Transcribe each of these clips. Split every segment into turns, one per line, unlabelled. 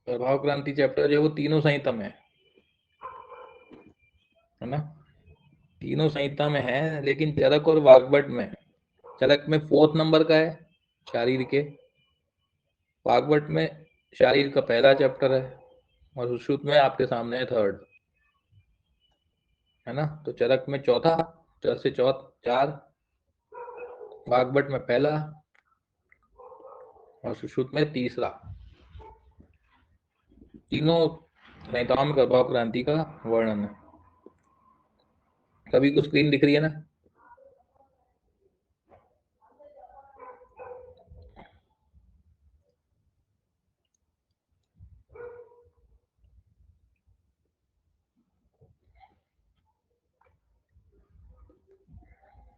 प्रभाव क्रांति चैप्टर जो है वो तीनों संहिता में है ना, तीनों संहिता में है, लेकिन चरक और वाग्भट में, चरक में 4th नंबर का है शारीर के, वाग्भट में शारीर का पहला चैप्टर है, और सुश्रुत में आपके सामने है 3rd, है ना। तो चरक में चौथा, चर से 4, वाग्भट में पहला, और सुश्रुत में तीसरा। तीनों संहिताओं में प्रभाव क्रांति का वर्णन है। सभी को स्क्रीन दिख रही है ना?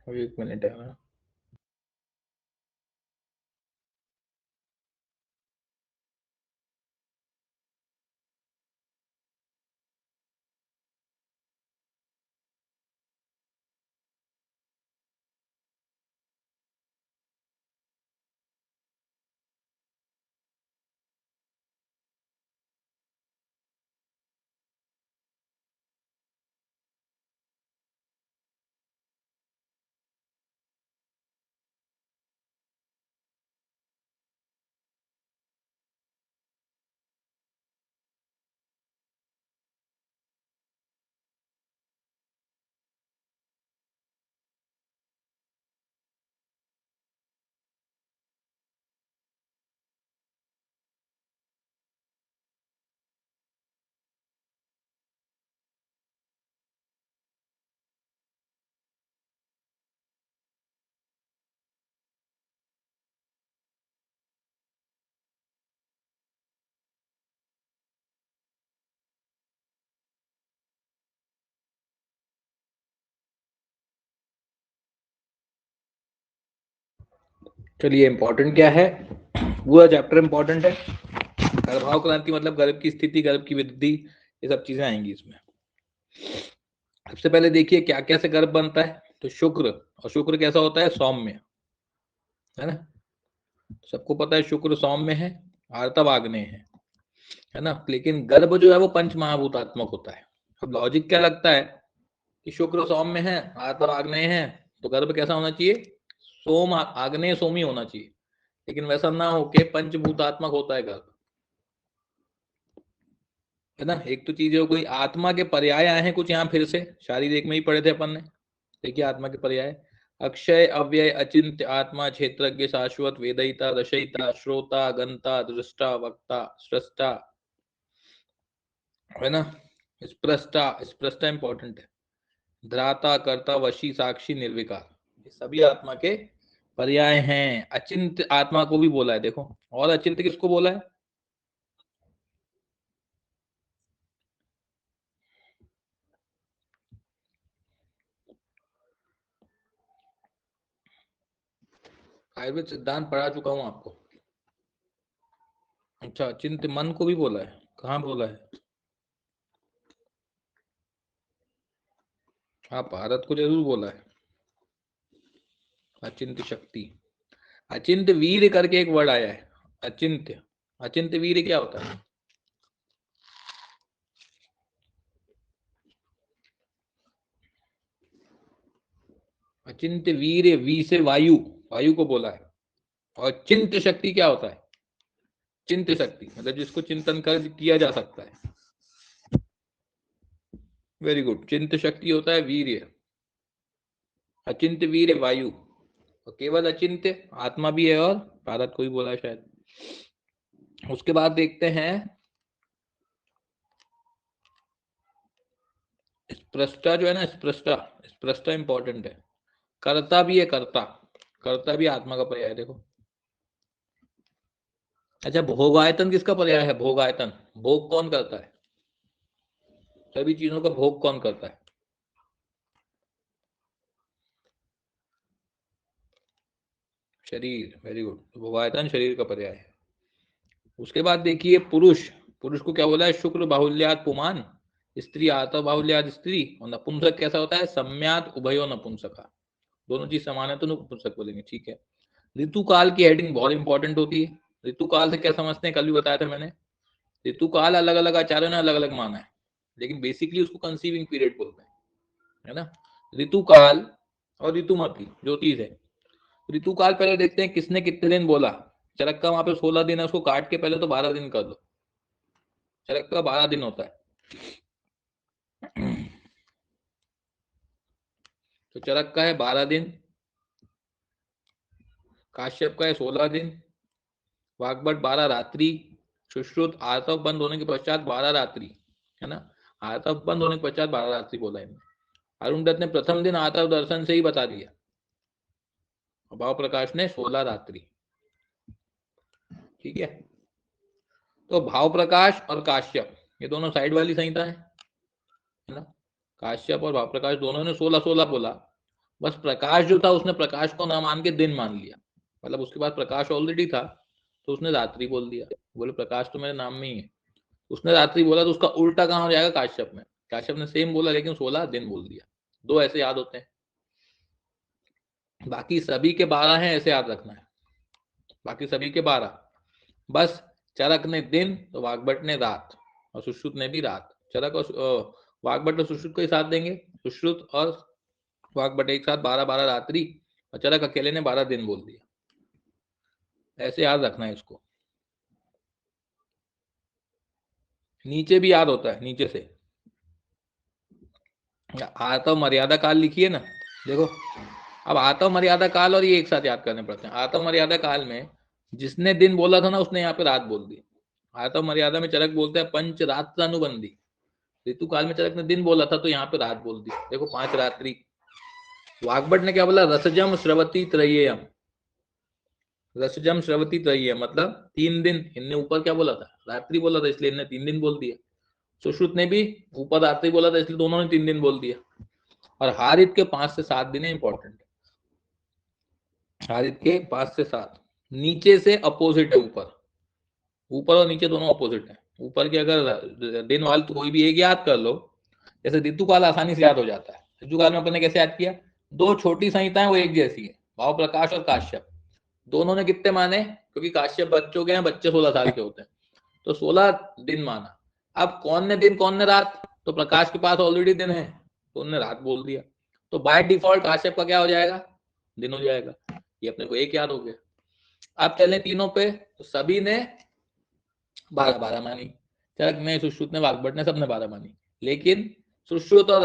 अभी 1 मिनट है ना। चलिए, इंपॉर्टेंट क्या है, पूरा चैप्टर इंपॉर्टेंट है। गर्भाव क्रांति मतलब गर्भ की स्थिति, गर्भ की वृद्धि, ये सब चीजें आएंगी इसमें। सबसे पहले देखिए क्या क्या से गर्भ बनता है। तो शुक्र, और शुक्र कैसा होता है, सौम्य, है ना। सबको पता है शुक्र सौम्य है, आर्तव आग्नेय है ना। लेकिन गर्भ जो है वो पंच महाभूतात्मक होता है। अब लॉजिक क्या लगता है कि शुक्र सौम्य है, आर्तव आग्नेय है, तो गर्भ कैसा होना चाहिए, सोम आग्नेय सोमी होना चाहिए। लेकिन वैसा ना होके पंचभूतात्मक होता है गर्भ, है ना। एक तो चीज हो गई, आत्मा के पर्याय आए हैं कुछ यहाँ फिर से, शारीरिक में ही पढ़े थे अपन ने। देखिए आत्मा के पर्याय, अक्षय अव्यय अचिंत्य आत्मा, क्षेत्रज्ञ शाश्वत, वेदयिता रचयिता, श्रोता गंता, दृष्टा वक्ता स्रष्टा, है ना। स्प्रष्टा, स्प्रष्टा इंपॉर्टेंट है, ध्राता कर्ता वशी साक्षी निर्विकार, ये सभी आत्मा के पर्याय हैं। अचिंत्य आत्मा को भी बोला है देखो, और अचिंत्य किसको बोला है, आयुर्वेद सिद्धांत पढ़ा चुका हूं आपको। अच्छा, चिंत मन को भी बोला है, कहाँ बोला है, हाँ भारत को जरूर बोला है। अचिंत्य शक्ति, अचिंत्य वीर करके एक वर्ड आया है, अचिंत्य, अचिंत्य वीर क्या होता है, अचिंत्य वीर, वी से वायु, वायु को बोला है। और चिंत शक्ति क्या होता है, चिंत शक्ति मतलब जिसको चिंतन कर किया जा सकता है। वेरी गुड, चिंत शक्ति होता है वीर्य, अचिंत्य वीर वायु, और केवल अचिंत्य आत्मा भी है, और भारत को भी बोला है शायद। उसके बाद देखते हैं स्प्रष्टा जो है ना, स्प्रष्टा, स्प्रष्टा इंपॉर्टेंट है। कर्ता भी है, कर्ता, कर्ता भी आत्मा का पर्याय है देखो। अच्छा, भोगायतन किसका पर्याय है, भोगायतन, भोग कौन करता है, सभी चीजों का भोग कौन करता है, शरीर, वेरी गुड, भोगायतन शरीर का पर्याय है। उसके बाद देखिए पुरुष, पुरुष को क्या बोला है, शुक्र बाहुल्यात पुमान, स्त्री आतव बाहुल्यात स्त्री, और नपुंसक कैसा होता है, सम्यात उभयो नपुंसका, दोनों चीज समान है तो नपुंसक बोलेंगे, ठीक है। ऋतु काल की हेडिंग बहुत इंपॉर्टेंट होती है। ऋतु काल से क्या समझते हैं, कल भी बताया था मैंने, ऋतुकाल अलग अलग आचार्यों ने अलग अलग माना है, लेकिन बेसिकली उसको कंसीविंग पीरियड बोलते हैं, है ना। ऋतुकाल और ऋतुमती जो चीज है, ऋतुकाल पहले देखते हैं किसने कितने दिन बोला। चरक का वहां पे 16 दिन है, उसको काट के पहले तो 12 दिन कर दो। चरक का 12 दिन होता है, तो चरक का है 12 दिन, काश्यप का है 16 दिन, वाग्भट 12 रात्रि, सुश्रुत आर्तव बंद होने के पश्चात 12 रात्रि, है ना। आर्तव बंद होने के पश्चात 12 रात्रि बोला है। अरुण दत्त ने प्रथम दिन आर्तव दर्शन से ही बता दिया, भाव प्रकाश ने 16 रात्रि, ठीक है। तो भाव प्रकाश और काश्यप ये दोनों साइड वाली संहिता है ना। काश्यप और भाव प्रकाश दोनों ने 16-16 बोला, बस प्रकाश जो था उसने प्रकाश को ना मान के दिन मान लिया, मतलब उसके पास प्रकाश ऑलरेडी था तो उसने रात्रि बोल दिया। बोले प्रकाश तो मेरे नाम में ही है, उसने रात्रि बोला, तो उसका उल्टा कहां हो जाएगा काश्यप में। काश्यप ने सेम बोला लेकिन 16 दिन बोल दिया। दो ऐसे याद होते हैं, बाकी सभी के 12 हैं ऐसे याद रखना है, बाकी सभी के 12। बस चरक ने दिन तो वाग्भट ने रात, और सुश्रुत ने भी रात। चरक और वाग्भट और सुश्रुत को ही साथ देंगे, सुश्रुत और वाग्भट एक साथ 12-12 रात्रि, और चरक अकेले ने 12 दिन बोल दिया। ऐसे याद रखना है इसको। नीचे भी याद होता है, नीचे से आतव मर्यादा काल लिखिए ना, देखो अब आतव मर्यादा काल और ये एक साथ याद करने पड़ते हैं। आतव मर्यादा काल में जिसने दिन बोला था ना उसने यहाँ पे रात बोल दी। आतव मर्यादा में चरक बोलता है पंच रात्र अनुबंधी, ऋतु काल में चरक ने दिन बोला था तो यहाँ पे रात बोल दी, देखो 5 रात्रि। वाग्भट ने क्या बोला, रसजम श्रवती त्रयेयम, रसजम श्रवती त्रयेयम मतलब 3 दिन। इनने ऊपर क्या बोला था, रात्रि बोला था, इसलिए इनने 3 दिन बोल दिया। सुश्रुत ने भी ऊपर रात्रि बोला था इसलिए दोनों ने 3 दिन बोल दिया। और हारित के 5 से 7 दिन है इंपॉर्टेंट, हारित के 5 से 7। नीचे से अपोजिट है, ऊपर, ऊपर और नीचे दोनों अपोजिट है। ऊपर के अगर दिन वाले तो कोई भी एक याद कर लो, जैसे ऋतुकाल आसानी से याद हो जाता है। ऋतुकाल में अपन ने कैसे याद किया, दो छोटी संहिताएं वो एक जैसी है, भाव प्रकाश और काश्यप। दोनों ने कितने माने, क्योंकि काश्यप बच्चों के हैं, बच्चे 16 साल के होते हैं, तो 16 दिन माना। अब कौन ने दिन कौन ने रात, तो प्रकाश के पास ऑलरेडी दिन है तो उन्होंने रात बोल दिया, तो बाय डिफॉल्ट काश्यप का क्या हो जाएगा, दिन हो जाएगा। ये अपने को एक याद हो गया। अब चले तीनों पे, तो सभी ने 12-12 मानी, चरक ने, सुश्रुत ने, वाग्भट ने, सबने 12 मानी। लेकिन सुश्रुत और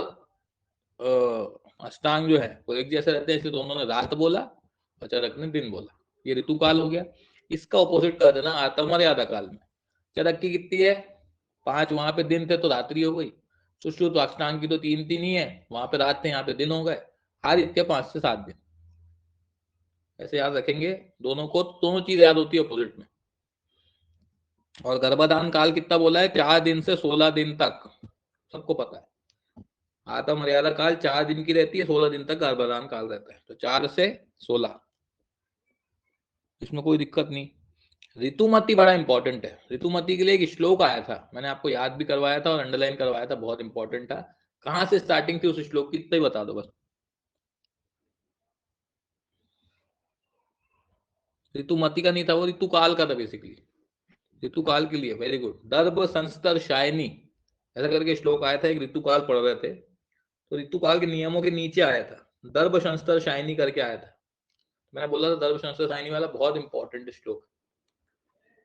अष्टांग जो है वो एक जैसे रहते हैं, इसलिए दोनों ने रात बोला और चरक ने दिन बोला। ये ऋतुकाल हो गया। इसका ऑपोजिट कर देना आतव मर्यादा काल में। चरक की कितनी है, 5, वहां पे दिन थे तो रात्रि हो गई। सुश्रुत अष्टांग की तो 3-3 ही है, वहां पे रात थे यहाँ पे दिन हो गए। हारित के 5 से 7 दिन, ऐसे याद रखेंगे दोनों को, दोनों चीज याद होती है अपोजिट में। और गर्भाधान काल कितना बोला है, 4 दिन से 16 दिन तक, सबको पता है। आत्म मर्यादा काल 4 दिन की रहती है, 16 दिन तक गर्भाधान काल रहता है, तो 4 से 16, इसमें कोई दिक्कत नहीं। ऋतुमती बड़ा इंपॉर्टेंट है। ऋतुमती के लिए एक श्लोक आया था, मैंने आपको याद भी करवाया था और अंडरलाइन करवाया था, बहुत इंपॉर्टेंट था। कहां से स्टार्टिंग थी उस श्लोक की, इतना ही बता दो बस। ऋतुमती का नहीं था, वो ऋतुकाल का था बेसिकली, ऋतुकाल के लिए। Very good. दर्भ संस्तर शायनी, ऐसा करके श्लोक आया था, एक ऋतुकाल पढ़ रहे थे तो ऋतुकाल के नियमों के नीचे आया था, दर्भ संस्तर शायनी करके आया था। मैंने बोला था दर्भ संस्तर शायनी वाला बहुत इंपॉर्टेंट श्लोक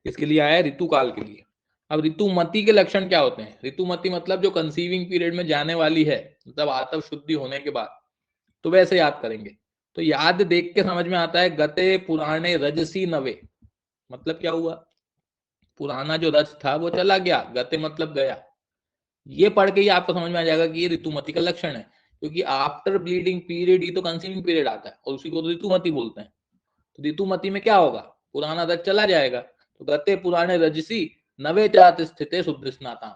इसके लिए आया है, ऋतुकाल के लिए। अब ऋतुमती के लक्षण क्या होते हैं, ऋतुमती मतलब जो कंसीविंग पीरियड में जाने वाली है, मतलब आतव शुद्धि होने के बाद, तो वैसे याद करेंगे। तो याद देख के समझ में आता है, गते पुराणे रजसी नवे, मतलब क्या हुआ, पुराना जो रज था वो चला गया, गते मतलब गया। ये पढ़ के ही आपको समझ में आ जाएगा कि ये ऋतुमती का लक्षण है, क्योंकि आफ्टर ब्लीडिंग पीरियड ही तो कंसीविंग पीरियड आता है, और उसी को तो ऋतुमती बोलते हैं। तो ऋतुमती में क्या होगा, पुराना रज चला जाएगा, तो गते पुराने रजसी नवे चात स्थित शुद्ध स्नाता,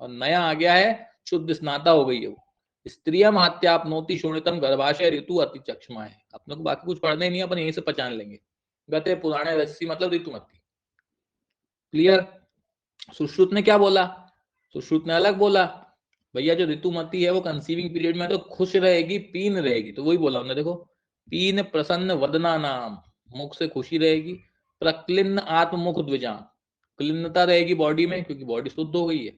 और नया आ गया है, शुद्ध स्नाता हो गई है वो। स्त्रियम हात्यापनोति शून्यतम गर्भाशय ऋतु अति चक्षमा है। अपने को बाकी कुछ पढ़ने नहीं, अपन यहीं से पहचान लेंगे। गते पुराने रजसी मतलब ऋतुमती, क्लियर। सुश्रुत ने क्या बोला, सुश्रुत ने अलग बोला, भैया जो ऋतुमती है वो कंसीविंग पीरियड में तो खुश रहेगी, पीन रहेगी, तो वही बोला हमने, देखो पीन प्रसन्न वदना नाम, मुख से खुशी रहेगी, प्रक्लिन्न आत्ममुख द्विजान, क्लीनता रहेगी बॉडी में क्योंकि बॉडी शुद्ध हो गई है,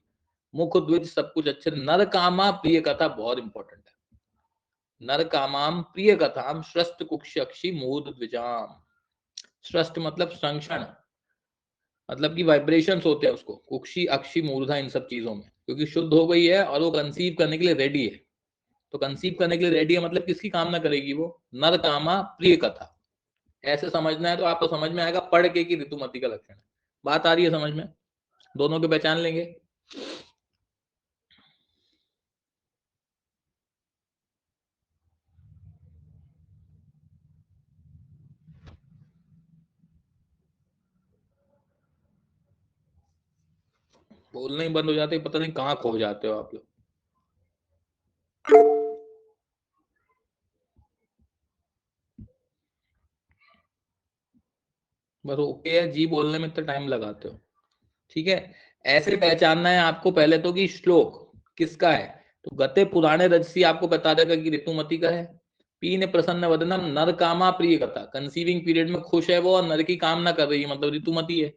मुख द्विज सब कुछ अच्छे। नर कामा प्रिय कथा बहुत इंपॉर्टेंट है, नर कामाम प्रिय कथाम श्रस्त कुक्षी मूर्ध द्विजाम। श्रस्त मतलब संक्षण, मतलब कि वाइब्रेशंस होते हैं उसको, कुक्षी अक्षी मूर्धा इन सब चीजों में, क्योंकि शुद्ध हो गई है और वो कंसीव करने के लिए रेडी है। तो कंसीव करने के लिए रेडी है मतलब किसकी कामना करेगी वो, नर कामा प्रिय कथा। ऐसे समझना है तो आपको समझ में आएगा पढ़ के कि ऋतुमती का लक्षण है। बात आ रही है समझ में, दोनों के पहचान लेंगे। बोलना ही बंद हो जाते, पता नहीं कहाँ खो जाते हो आप लोग। बस ओके है जी, बोलने में इतना टाइम लगाते हो, ठीक है। ऐसे पहचानना है आपको पहले तो कि श्लोक किसका है। तो गते पुराणे रजसी आपको बता देगा कि ऋतुमती का है। पी ने प्रसन्न वदनम नर कामा प्रिय कथा, कंसीविंग पीरियड में खुश है वो और नर की कामना कर रही है मतलब ऋतुमती है।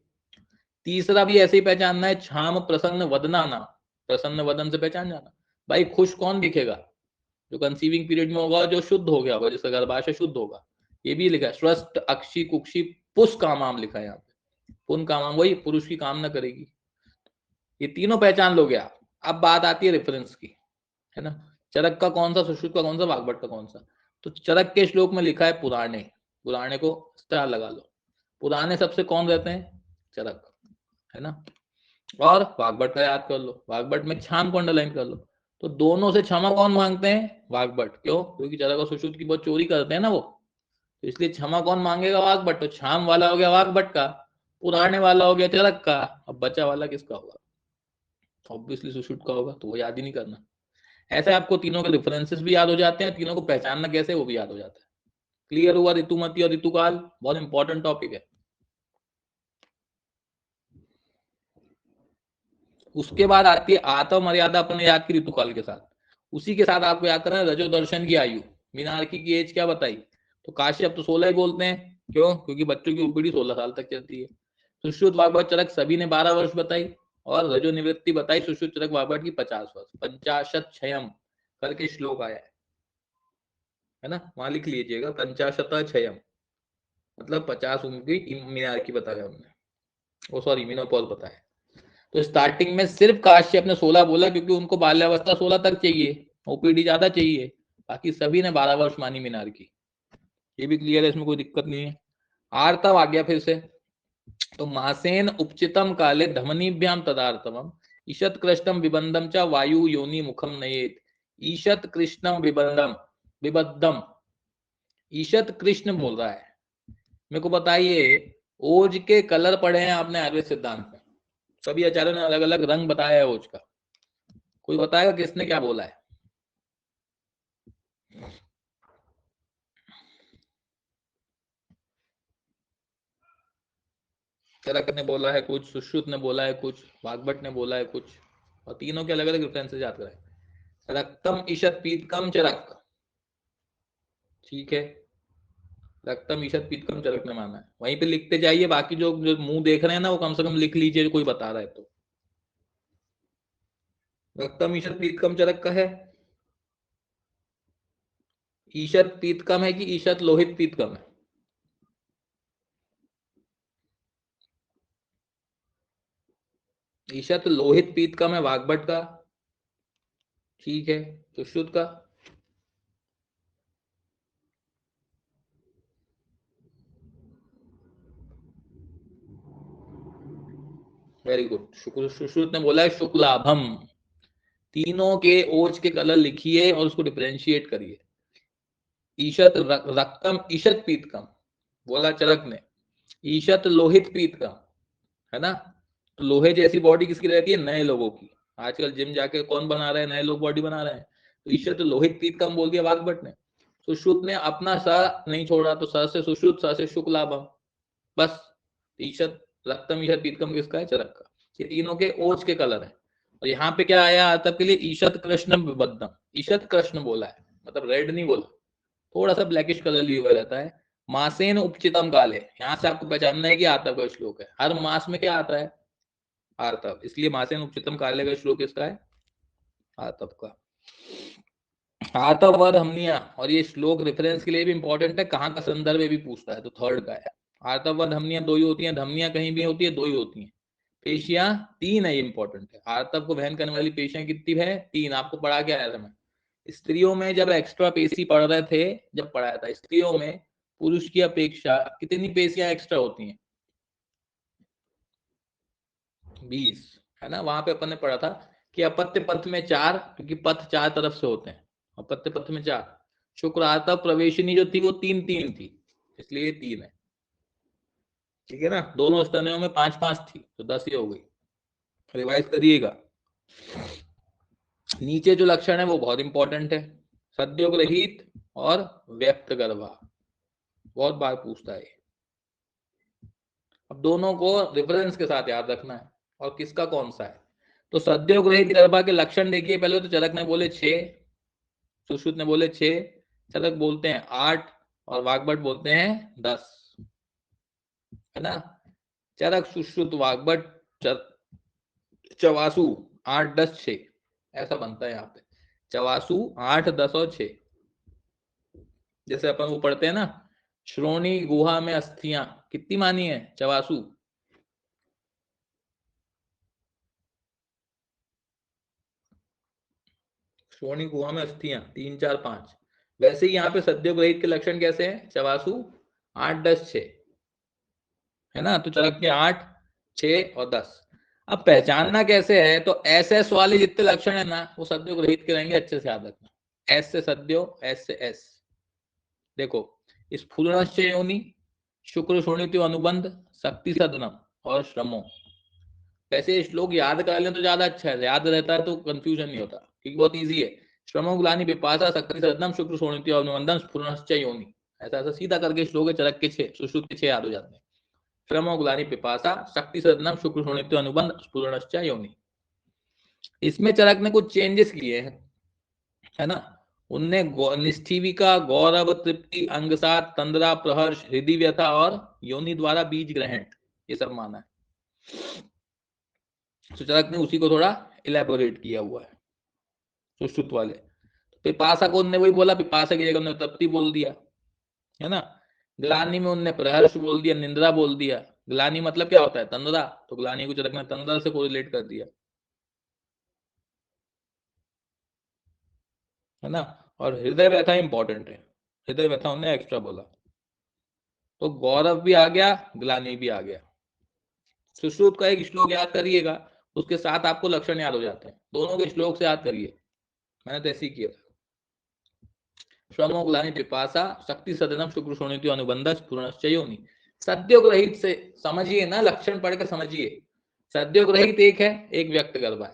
तीसरा भी ऐसे ही पहचानना है, छाम प्रसन्न वदना नाम, प्रसन्न वदन से पहचान जाना। भाई खुश कौन दिखेगा, जो कंसीविंग पीरियड में होगा, जो शुद्ध हो गया होगा, जिसका गर्भाशय शुद्ध होगा। ये भी लिखा है, स्वस्थ अक्षी कुक्षी पुष कामाम लिखा है यहाँ पे, पुन कामाम वही पुरुष की कामना करेगी। ये तीनों पहचान लोगे आप। अब बात आती है रेफरेंस की, है ना। चरक का कौन सा, सुश्रुत का कौन सा, वाग्भट का कौन सा। तो चरक के श्लोक में लिखा है पुराणे, पुराणे को स्टार लगा लो। पुराने सबसे कौन रहते हैं, चरक, है ना। और वाग्भट का याद कर लो, वाग्भट में छाम को अंडरलाइन कर लो। तो दोनों से क्षमा कौन मांगते हैं, वाग्भट। क्यों, क्योंकि चरक और सुश्रुत की बहुत चोरी करते हैं ना वो, तो इसलिए क्षमा कौन मांगेगा, वाग्भट। तो छाम वाला हो गया वाग्भट का, पुराने वाला हो गया चरक का, अब बचा वाला किसका होगा, ऑब्वियसली सुश्रुत का होगा, तो वो याद ही नहीं करना। ऐसे आपको तीनों के डिफरेंसेस भी याद हो जाते हैं, तीनों को पहचानना कैसे वो भी याद हो जाता है। क्लियर हुआ ऋतुमती और ऋतुकाल, बहुत इंपॉर्टेंट टॉपिक है। उसके बाद आती है आत्म मर्यादा, अपने याद की ऋतुकाल के साथ। उसी के साथ आपको याद करना है रजो दर्शन की आयु, मीनार्की की एज क्या बताई। तो काश्यप तो 16 ही बोलते हैं, क्यों, क्योंकि बच्चों की ओपीडी 16 साल तक चलती है। सुश्रुत वाग्भट चरक सभी ने 12 वर्ष बताई, और रजो निवृत्ति बताई सुश्रुत चरक वाग्भट की 50 वर्ष। 50 क्षयम करके श्लोक आया है ना, वहां लिख लीजिएगा 50 क्षयम, मतलब 50 उम्र की मीनार की बताया हमने, वो सॉरी मीनोपॉज बताया। तो स्टार्टिंग में सिर्फ काश्यप ने 16 बोला क्योंकि उनको बाल्यावस्था 16 तक चाहिए, ओपीडी ज्यादा चाहिए। बाकी सभी ने 12 वर्ष मानी मीनार की। ये भी क्लियर है, इसमें कोई दिक्कत नहीं है। आर्तव आ गया फिर से। तो मासेन उपचितम काले धमनीभ्याम तदार्तवम ईशत कृष्णम विबंधम च वायु योनि मुखम नयेत। ईशत कृष्णम विबंधम, विबद्धम, ईशत कृष्ण बोल रहा है। मेरे को बताइए, ओज के कलर पढ़े हैं आपने आयुर्वेद सिद्धांत में, सभी आचार्यों ने अलग अलग रंग बताया है ओज का, कोई बताएगा किसने क्या बोला है। चरक ने बोला है कुछ, सुश्रुत ने बोला है कुछ, वाग्भट ने बोला है कुछ, और तीनों के अलग अलग रेफरेंसेस याद करें। रक्तम ईशत पीतकम चरक, ठीक है, रक्तम ईशत पीतकम चरक ने माना है, वहीं पे लिखते जाइए। बाकी जो मुंह देख रहे हैं ना, वो कम से कम लिख लीजिए, कोई बता रहा है तो। रक्तम ईशत पीतकम चरक का है, ईशत पीतकम है कि ईशत लोहित पीतकम है। ईशत लोहित पीतकम है वाग्भट का, ठीक है। सुश्रुत का वेरी गुड, सुश्रुत ने बोला है शुक्लाभम। तीनों के ओज के कलर लिखिए और उसको डिफरेंशिएट करिए। ईशत रक्तम ईशत पीतकम बोला चरक ने, ईशत लोहित पीतकम, है ना। तो लोहे जैसी बॉडी किसकी रहती है, नए लोगों की। आजकल जिम जाके कौन बना रहे हैं, नए लोग बॉडी बना रहे हैं। तो ईशत लोहित पीतकम बोल दिया वाग्भट ने। सुश्रुत ने अपना स नहीं छोड़ा, तो स से सुश्रुत, स से शुक्लाभम, बस। ईशत रक्तम ईशत पीतकम किसका है, चरक का। ये तीनों के ओज के कलर है। और यहाँ पे क्या आया तब के लिए, ईशत कृष्ण विबद्धम, ईशत कृष्ण बोला है, मतलब रेड नहीं बोला, थोड़ा सा ब्लैकिश कलर लिए हुआ रहता है। मासेन उपचितम काले, यहाँ से आपको पहचानना है कि आतव का श्लोक है। हर मास में क्या आता है, आर्तव, इसलिए मासेन उच्चतम कार्य का श्लोक किसका है? आर्तव का। आर्तव वध हमनिया, और ये श्लोक रेफरेंस के लिए भी इंपॉर्टेंट है, कहाँ का संदर्भ भी पूछता है, तो थर्ड का है। आर्तव वध हमनिया दो ही होती है, धमनिया कहीं भी होती है, दो ही होती है। पेशियां तीन है, ये इंपॉर्टेंट है। आर्तव को वहन करने वाली पेशियां कितनी है? तीन। आपको पढ़ा के आया था मैं स्त्रियों में, जब एक्स्ट्रा पेशी पढ़ रहे थे, जब पढ़ाया था, स्त्रियों में पुरुष की अपेक्षा कितनी पेशियां एक्स्ट्रा होती हैं? 20, है ना। वहां पे अपन ने पढ़ा था कि अपत्य पथ में 4, क्योंकि पथ 4 तरफ से होते हैं, अपत्य पथ में 4। शुक्र आर्तव प्रवेशिनी जो थी वो 3 थी, इसलिए ये 3 है, ठीक है ना। दोनों स्तनों में 5 थी, तो 10 ही हो गई। रिवाइज करिएगा। नीचे जो लक्षण है वो बहुत इंपॉर्टेंट है, सद्योग्रहित और व्यक्त गर्भा, बहुत बार पूछता है। अब दोनों को रेफरेंस के साथ याद रखना है, और किसका कौन सा है। तो सद्योग्रहित गर्भा के लक्षण देखिए। पहले तो चरक ने बोले 6, सुश्रुत ने बोले 6, चरक बोलते हैं 8, और वाग्भट बोलते हैं 10, है ना। चरक, सुश्रुत, वाग्भट, चवासु 8, 10, 6, ऐसा बनता है यहाँ पे। चवासु 8, 10 और 6। जैसे अपन वो पढ़ते हैं ना, श्रोणी गुहा में अस्थियां कितनी मानी है? चवासु। श्रोणी गुहा में अस्थियां 3, 4, 5। वैसे ही यहाँ पे सद्योग्रहित के लक्षण कैसे हैं? चवासु 8, 10, 6, है ना। तो चरक के 8, 6 और 10। अब पहचानना कैसे है? तो एस एस वाले जितने लक्षण है ना, वो सद्योग्रहित के रहेंगे, अच्छे से याद रखना। एस से सद्यो, एस से एस। देखो, स्फुरणश्च योनि, शुक्र शोणित्यो अनुबंध, शक्ति सदनम और श्रमो। वैसे श्लोक याद कर लें तो ज्यादा अच्छा है, याद रहता है तो कंफ्यूजन नहीं होता, क्योंकि बहुत इजी है। श्रमो ग्लानि विपाशा शक्ति सदनम शुक्र शोणित्यो अनुबंधम स्फुरणश्च योनि, ऐसा ऐसा सीधा करके श्लोक है। चरक के 6, सुश्रुत के 6 याद हो जाते हैं। श्रमो ग्लानि पिपासा शक्ति सदनम शुक्र शोणित्यो अनुबंध स्फुरणश्च योनि। इसमें चरक ने कुछ चेंजेस किए हैं, है ना। उनने निष्ठीविका, गौरव, तृप्ति, अंगसात, तंद्रा, प्रहर्ष, हृदय व्यथा और योनि द्वारा बीज ग्रहण, ये सब माना है। सुचरक ने उसी को थोड़ा इलेबोरेट किया हुआ है सुश्रुत वाले। पिपासा को उनने वही बोला, पिपासा की जगह उन्होंने तृप्ति बोल दिया, है ना। ग्लानि में उनने प्रहर्ष बोल दिया, निंद्रा बोल दिया। ग्लानि मतलब क्या होता है? तंद्रा, तो ग्लानि को चरक ने तंद्रा से कोरिलेट कर दिया, है ना। और हृदय व्यथा इंपॉर्टेंट है, हृदय व्यथा उन्होंने एक्स्ट्रा बोला। तो गौरव भी आ गया, ग्लानि भी आ गया। सुश्रुत का एक श्लोक याद करिएगा, उसके साथ आपको लक्षण याद हो जाते हैं। दोनों के श्लोक से याद करिए, मैंने तो ऐसे ही किया था। श्रमो ग्लानि पिपासा शक्ति सदनम शुक्र शोणित्यो अनुबंध स्फुरणश्च योनि। सद्योग्रहित से समझिए ना, लक्षण पढ़कर समझिए। सद्योग्रहित एक है, एक व्यक्त गर्भा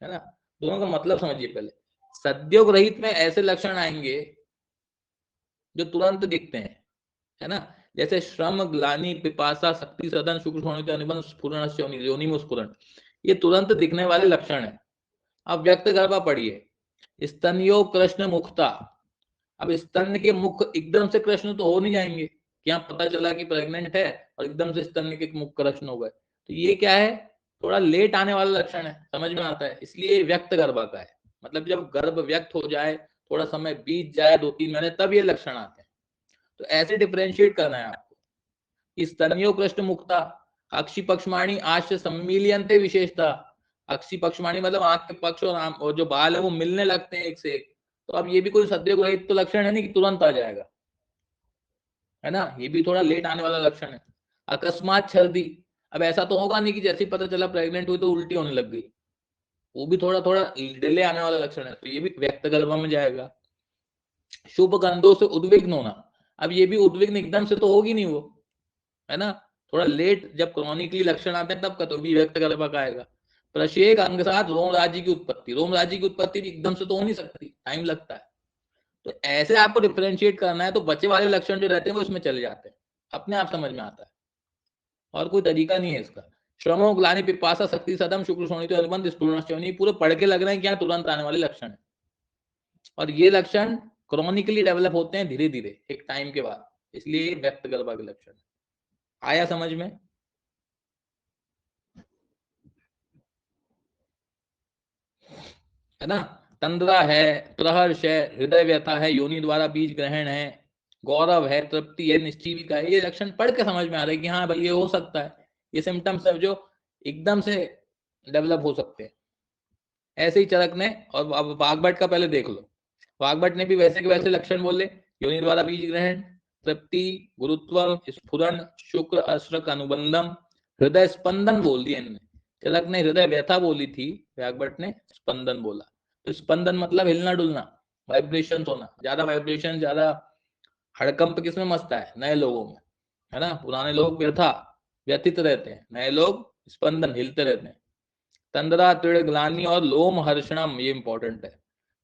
है ना। दोनों का मतलब समझिए पहले। सद्योग्रहित में ऐसे लक्षण आएंगे जो तुरंत दिखते हैं, है ना। जैसे श्रम, ग्लानि, पिपासा, शक्ति सदन, शुक्र शोणित्यो अनुबंध स्फुरणश्च योनि, योनि में स्फुरण, ये तुरंत दिखने वाले लक्षण है। अब व्यक्त गर्भा पढ़िए। स्तन्यो कृष्ण मुखता। अब स्तन के मुख एकदम से कृष्ण तो हो नहीं जाएंगे, क्या पता चला कि प्रेग्नेंट है और एकदम से स्तन के मुख कृष्ण हो गए, तो ये क्या है? थोड़ा लेट आने वाला लक्षण है, समझ में आता है। इसलिए व्यक्त गर्भ का है, मतलब जब गर्भ व्यक्त हो जाए, थोड़ा समय बीत जाए, 2-3 महीने, तब ये लक्षण आते हैं। तो ऐसे डिफरेंशिएट करना है आपको। स्तन्यो कृष्ण मुक्ता, अक्षि पक्षमाणी आश सम्मिलियंते विशेषता। अक्षि पक्षमाणी मतलब आंख के पक्ष और जो बाल है वो मिलने लगते हैं एक से एक। तो अब ये भी कोई सद्योग्रहित तो लक्षण है नहीं कि तुरंत आ जाएगा, है ना। ये भी थोड़ा लेट आने वाला लक्षण है। अकस्मात छर्दी, अब ऐसा तो होगा नहीं कि जैसे ही पता चला प्रेग्नेंट हुई तो उल्टी होने लग गई, वो भी थोड़ा थोड़ा डिले आने वाला लक्षण है, तो ये भी व्यक्त गर्भ में जाएगा। शुभ गंधों से उद्विग्न होना, अब ये भी उद्विग्न एकदम से तो होगी नहीं वो, है ना। थोड़ा लेट जब क्रॉनिकली लक्षण आते हैं तब का, तो भी व्यक्त गर्भ का आएगा। प्रशेक अंग साथ रोम राज्य की उत्पत्ति, रोम राज्य की उत्पत्ति भी एकदम से तो हो नहीं सकती, टाइम लगता है। तो ऐसे आपको डिफरेंशिएट करना है, तो बचे वाले लक्षण जो रहते हैं वो इसमें चले जाते हैं, अपने आप समझ में आता है, और कोई तरीका नहीं है इसका। श्रमो ग्लानि पिपासा शक्ति सदम शुक्र शोणित्यो अनुबंध स्फुरणश्च, पूरे पढ़ के लग रहे हैं क्या तुरंत आने वाले लक्षण है। और ये लक्षण क्रॉनिकली डेवलप होते हैं धीरे धीरे एक टाइम के बाद, इसलिए व्यक्त गर्भा के लक्षण आया समझ में। है ना। तंद्रा है, प्रहर्ष है, हृदय व्यथा है, योनि द्वारा बीज ग्रहण है, गौरव है, तृप्ति है, निश्चीविका है। ये लक्षण पढ़ के समझ में आ रहा है कि हाँ भाई ये हो सकता है, ये सिम्टम्स है जो एकदम से डेवलप हो सकते हैं। ऐसे ही चरक ने, और अब वाग्भट का पहले देख लो, वाग्भट ने भी वैसे के वैसे लक्षण बोले, योनि द्वारा बीज ग्रहण, तृप्ति, गुरुत्वम, स्फुरन, शुक्र अश्रक अनुबंधम, हृदय स्पंदन बोल दिया इनने। चरक ने हृदय व्यथा बोली थी, वाग्भट ने स्पंदन बोला। तो स्पंदन मतलब हिलना डुलना, वाइब्रेशन होना, ज्यादा वाइब्रेशन, ज्यादा हड़कंप किसमें मचता है? नए लोगों में, है ना। पुराने लोग व्यथा, व्यथित रहते हैं, नए लोग स्पंदन, हिलते रहते हैं। तंद्रा, तृण, ग्लानि और लोम हर्षणम, ये इंपॉर्टेंट है।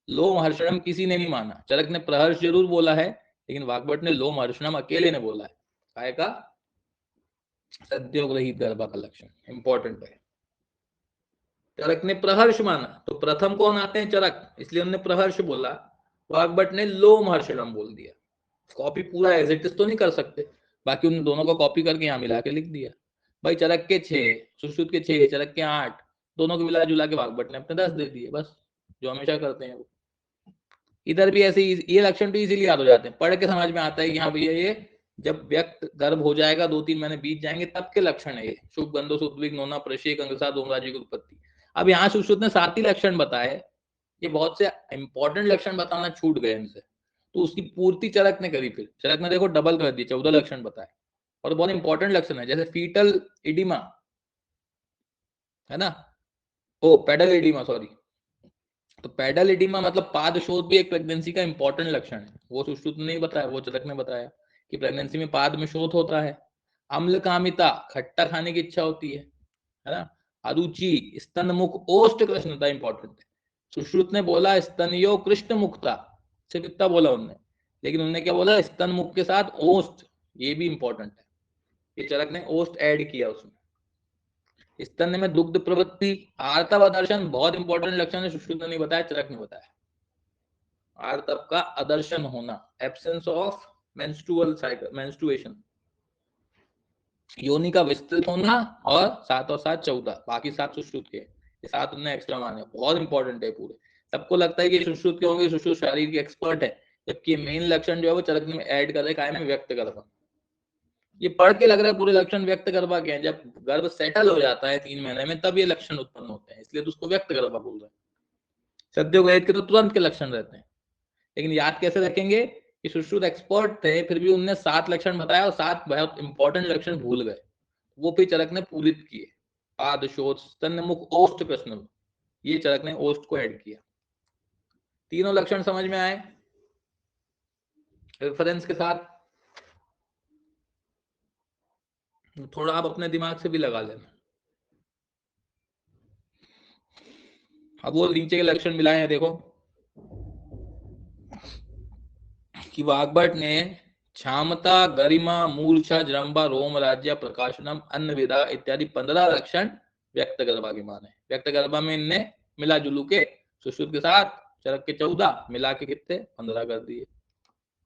लोम हर्षणम किसी ने नहीं माना। चरक ने प्रहर्ष जरूर बोला है, लेकिन वाग्भट ने लोम हर्षणम अकेले ने बोला है। काय का? सद्योग्रहित गर्भा का लक्षण इंपॉर्टेंट है। चरक ने प्रहर्ष माना, तो प्रथम कौन आते हैं? चरक, इसलिए उन्होंने प्रहर्ष बोला। वाग्भट ने लोम हर्षणम बोल दिया। कॉपी पूरा एग्जिट तो नहीं कर सकते, बाकी उन दोनों को कॉपी करके यहाँ मिला के लिख दिया। भाई चरक के 6, सुश्रुत के 6, चरक के 8, दोनों को मिला जुला के वाग्भट ने अपने 10 दे दिए, बस, जो हमेशा करते हैं वो। इधर भी ऐसे ही ये लक्षण तो इजीली याद हो जाते हैं, पढ़ के समझ में आता है कि हाँ भैया ये जब व्यक्त गर्भ हो जाएगा, 2-3 महीने बीत जाएंगे, तब के लक्षण है ये। शुभ, गंधो, उद्विग्न होना, प्रशेक, अंगसा, धूमराजी की उत्पत्ति। अब यहाँ सुश्रुत ने 7 ही लक्षण बताए, ये बहुत से इंपॉर्टेंट लक्षण बताना छूट गए इनसे, तो उसकी पूर्ति चरक ने करी। फिर चरक ने देखो डबल कर दी, 14 लक्षण बताए, और बहुत इंपॉर्टेंट लक्षण है, जैसे फीटल इडिमा, है ना, ओ पेडल इडिमा, सॉरी। तो पेडल इडिमा मतलब पाद शोथ भी एक प्रेगनेंसी का इंपॉर्टेंट लक्षण है, वो सुश्रुत ने नहीं बताया, वो चरक ने बताया कि प्रेगनेंसी में पाद में शोथ होता है। अम्ल कामिता, खट्टा खाने की इच्छा होती है ना। अरुचि, स्तन मुख ओष्ठ कृष्णता, इंपॉर्टेंट है। सुश्रुत ने बोला स्तनयो कृष्ण मुखता, सिर्फ इतना बोला उन्होंने, लेकिन उन्होंने क्या बोला? स्तन मुख के साथ ओष्ठ, ये भी इंपॉर्टेंट है, ये चरक ने ओष्ठ ऐड किया उसमें। स्तन में दुग्ध प्रवृत्ति, आर्तव दर्शन, बहुत इंपॉर्टेंट लक्षण है, सुश्रुत ने नहीं बताया, चरक ने बताया। आर्तव का अदर्शन होना, absence of menstrual cycle, menstruation. योनि का विस्तृत होना, और 7 और 7 14, बाकी 7 सुश्रुत के, ये 7 उन्हें एक्स्ट्रा माने, बहुत इंपॉर्टेंट है पूरे। सबको लगता है कि सुश्रुत के होंगे, सुश्रुत शारीर के एक्सपर्ट है, जबकि मेन लक्षण जो है वो चरक में ऐड कर रहे हैं, काय में? व्यक्त गर्भ। ये पढ़ के लग रहा है पूरे लक्षण व्यक्त गर्भा के हैं, जब गर्भ सेटल हो जाता है 3 महीने में, तब ये लक्षण उत्पन्न होते हैं, इसलिए तो उसको व्यक्त गर्भा बोल रहे हैं। सद्योगहित के तो तुरंत के लक्षण रहते हैं, लेकिन याद कैसे रखेंगे कि सुश्रुत एक्सपर्ट थे, फिर भी उनने 7 लक्षण बताया और 7 बहुत इंपॉर्टेंट लक्षण भूल गए, वो फिर चरक ने पूरित किए। पाद शोथ, स्तन मुख, ओष्ठ कृष्ण, ये चरक ने ओष्ठ को ऐड किया। तीनों लक्षण समझ में आए रेफरेंस के साथ? थोड़ा आप अपने दिमाग से भी लगा लेना। अब वो नीचे के लक्षण मिलाए हैं, देखो कि वाग्भट ने क्षमता, गरिमा, मूर्छा, जृंभा, रोम राज्य, प्रकाशनम, अन्न विदा इत्यादि 15 लक्षण व्यक्त गर्भा के माने। व्यक्त गर्भा में इनने मिला जुलू के सुश्रुत के साथ चरक के 14 मिला के कितने? 15 कर दिए,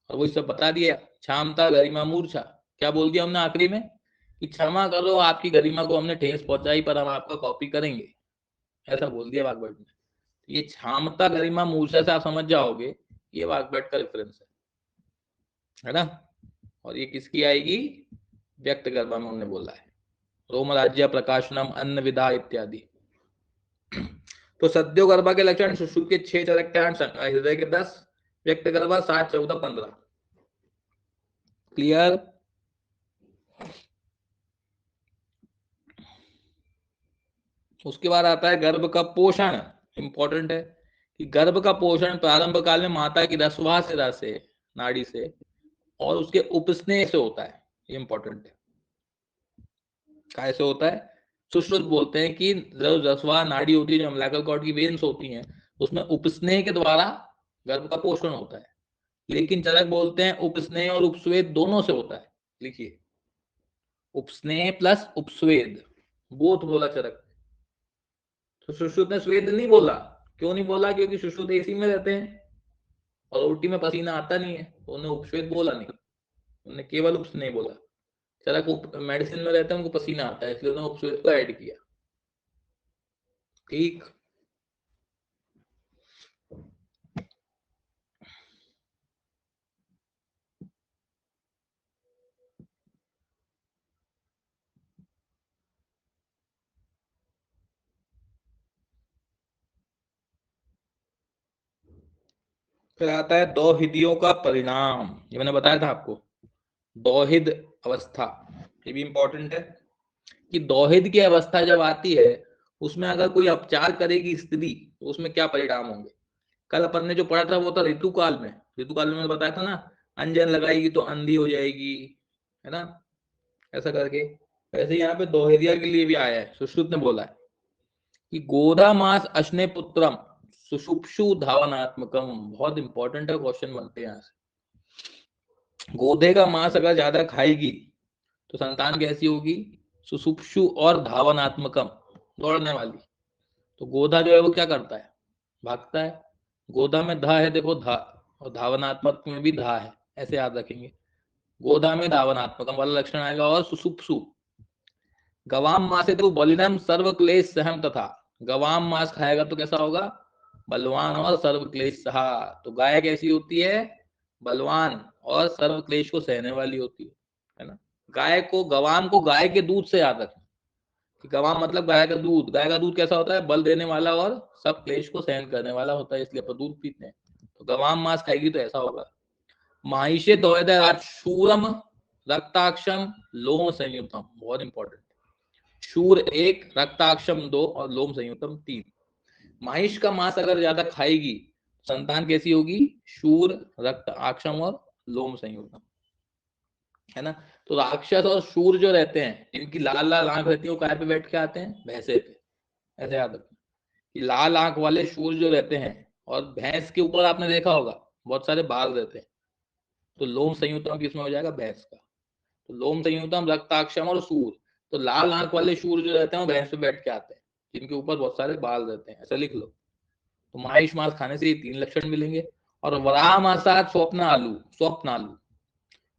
और वही सब बता दिया। क्षमता, गरिमा, मूर्छा, क्या बोल दिया हमने आखिरी में? कि क्षमा करो, आपकी गरिमा को हमने ठेस पहुंचाई, पर हम आपका कॉपी करेंगे, ऐसा बोल दिया वाग्भट ने। ये क्षमता, गरिमा, मूर्छा से आप समझ जाओगे ये वाग्भट का रेफरेंस है ना। और ये किसकी आएगी? व्यक्त गर्भा में उन्होंने बोला है। रोम राज्य, प्रकाशनम, अन्न विदा इत्यादि। तो सद्यो गर्भा के लक्षण सुश्रुत के 6, चरक के 8, हृदय के 10, व्यक्त गर्भा 7, 14, 15। क्लियर? उसके बाद आता है गर्भ का पोषण, इंपॉर्टेंट है कि गर्भ का पोषण प्रारंभ काल में माता की रसवासिरा से, नाड़ी से, और उसके उपस्नेह से होता है, ये इंपॉर्टेंट है। कैसे होता है? सुश्रुत बोलते हैं कि जो रसवा नाड़ी होती है, जो अम्बिलिकल कॉर्ड की वेन्स होती हैं, उसमें उपस्नेह के द्वारा गर्भ का पोषण होता है, लेकिन चरक बोलते हैं उपस्नेह और उपस्वेद दोनों से होता है। लिखिए, उपस्नेह प्लस उपस्वेद, बोथ बोला चरक। तो सुश्रुत ने स्वेद नहीं बोला, क्यों नहीं बोला? क्योंकि सुश्रुत एसी में रहते हैं और उल्टी में पसीना आता नहीं है, तो उन्हें उपस्वेद बोला नहीं, उन्होंने केवल उपस्नेह बोला। चरक मेडिसिन में रहते हैं, उनको पसीना आता है, इसलिए उन्होंने उपस्वेद को ऐड किया। ठीक। फिर आता है दोहिदियों का परिणाम, ये मैंने बताया था आपको, दोहिद अवस्था, ये भी इंपॉर्टेंट है कि दोहिद की अवस्था जब आती है उसमें अगर कोई उपचार करेगी स्त्री तो उसमें क्या परिणाम होंगे। कल अपन ने जो पढ़ा था वो था ऋतुकाल में, ऋतुकाल में बताया था ना, अंजन लगाएगी तो अंधी हो जाएगी, है ना, ऐसा करके। वैसे यहाँ पे दोहिदिया के लिए भी आया है, सुश्रुत ने बोला है कि गोदा मास अश्ने पुत्रम सुषुप्सु धावनात्मकम, बहुत इंपॉर्टेंट है, क्वेश्चन बनते हैं यहाँ से। गोधे का मांस अगर ज्यादा खाएगी तो संतान कैसी होगी, सुषुप्सु और धावनात्मकम, दौड़ने वाली। तो गोधा जो है वो क्या करता है, भागता है। गोधा में धा है, देखो धा, और धावनात्मक में भी धा है, ऐसे याद रखेंगे। गोधा में धावनात्मकम वाला लक्षण आएगा। और सुसुप्सु, गवाम मासे तो बलिनम सर्व क्लेश सहम तथा, गवाम मांस खाएगा तो कैसा होगा, बलवान और सर्व क्लेश सहा। तो गाय कैसी होती है, बलवान और सर्व क्लेश को सहने वाली होती है ना। गाय को, गवाम को गाय के दूध से याद रखना कि गवाम मतलब गाय का दूध। गाय का दूध कैसा होता है, बल देने वाला और सब क्लेश को सहन करने वाला होता है, इसलिए अपन दूध पीते हैं। तो गवाम मांस खाएगी तो ऐसा होगा। माहिषे दोयदा शूरम रक्ताक्षम लोम संयुतम, बहुत इंपॉर्टेंट। शूर एक, रक्ताक्षम दो और लोम संयुतम तीन। महिष का मांस अगर ज्यादा खाएगी संतान कैसी होगी, शूर, रक्त आक्षम और लोम संयुतम, है ना। तो राक्षस और शूर जो रहते हैं इनकी लाल लाल आंख रहती है, वो काय पे बैठ के आते हैं, भैंसे पे, ऐसे याद रखना कि लाल आंख वाले शूर जो रहते हैं, और भैंस के ऊपर आपने देखा होगा बहुत सारे बाल रहते हैं, तो लोम संयुतम किसमें हो जाएगा, भैंस का। तो लोम संयुतम रक्ताक्षम और शूर, तो लाल आंख वाले शूर जो रहते हैं वो भैंस पे बैठ के आते हैं, जिनके ऊपर बहुत सारे बाल रहते हैं, ऐसा लिख लो। तो माहिष मांस खाने से ये तीन लक्षण मिलेंगे। और वराह मासात स्वप्न आलू, स्वप्न आलू,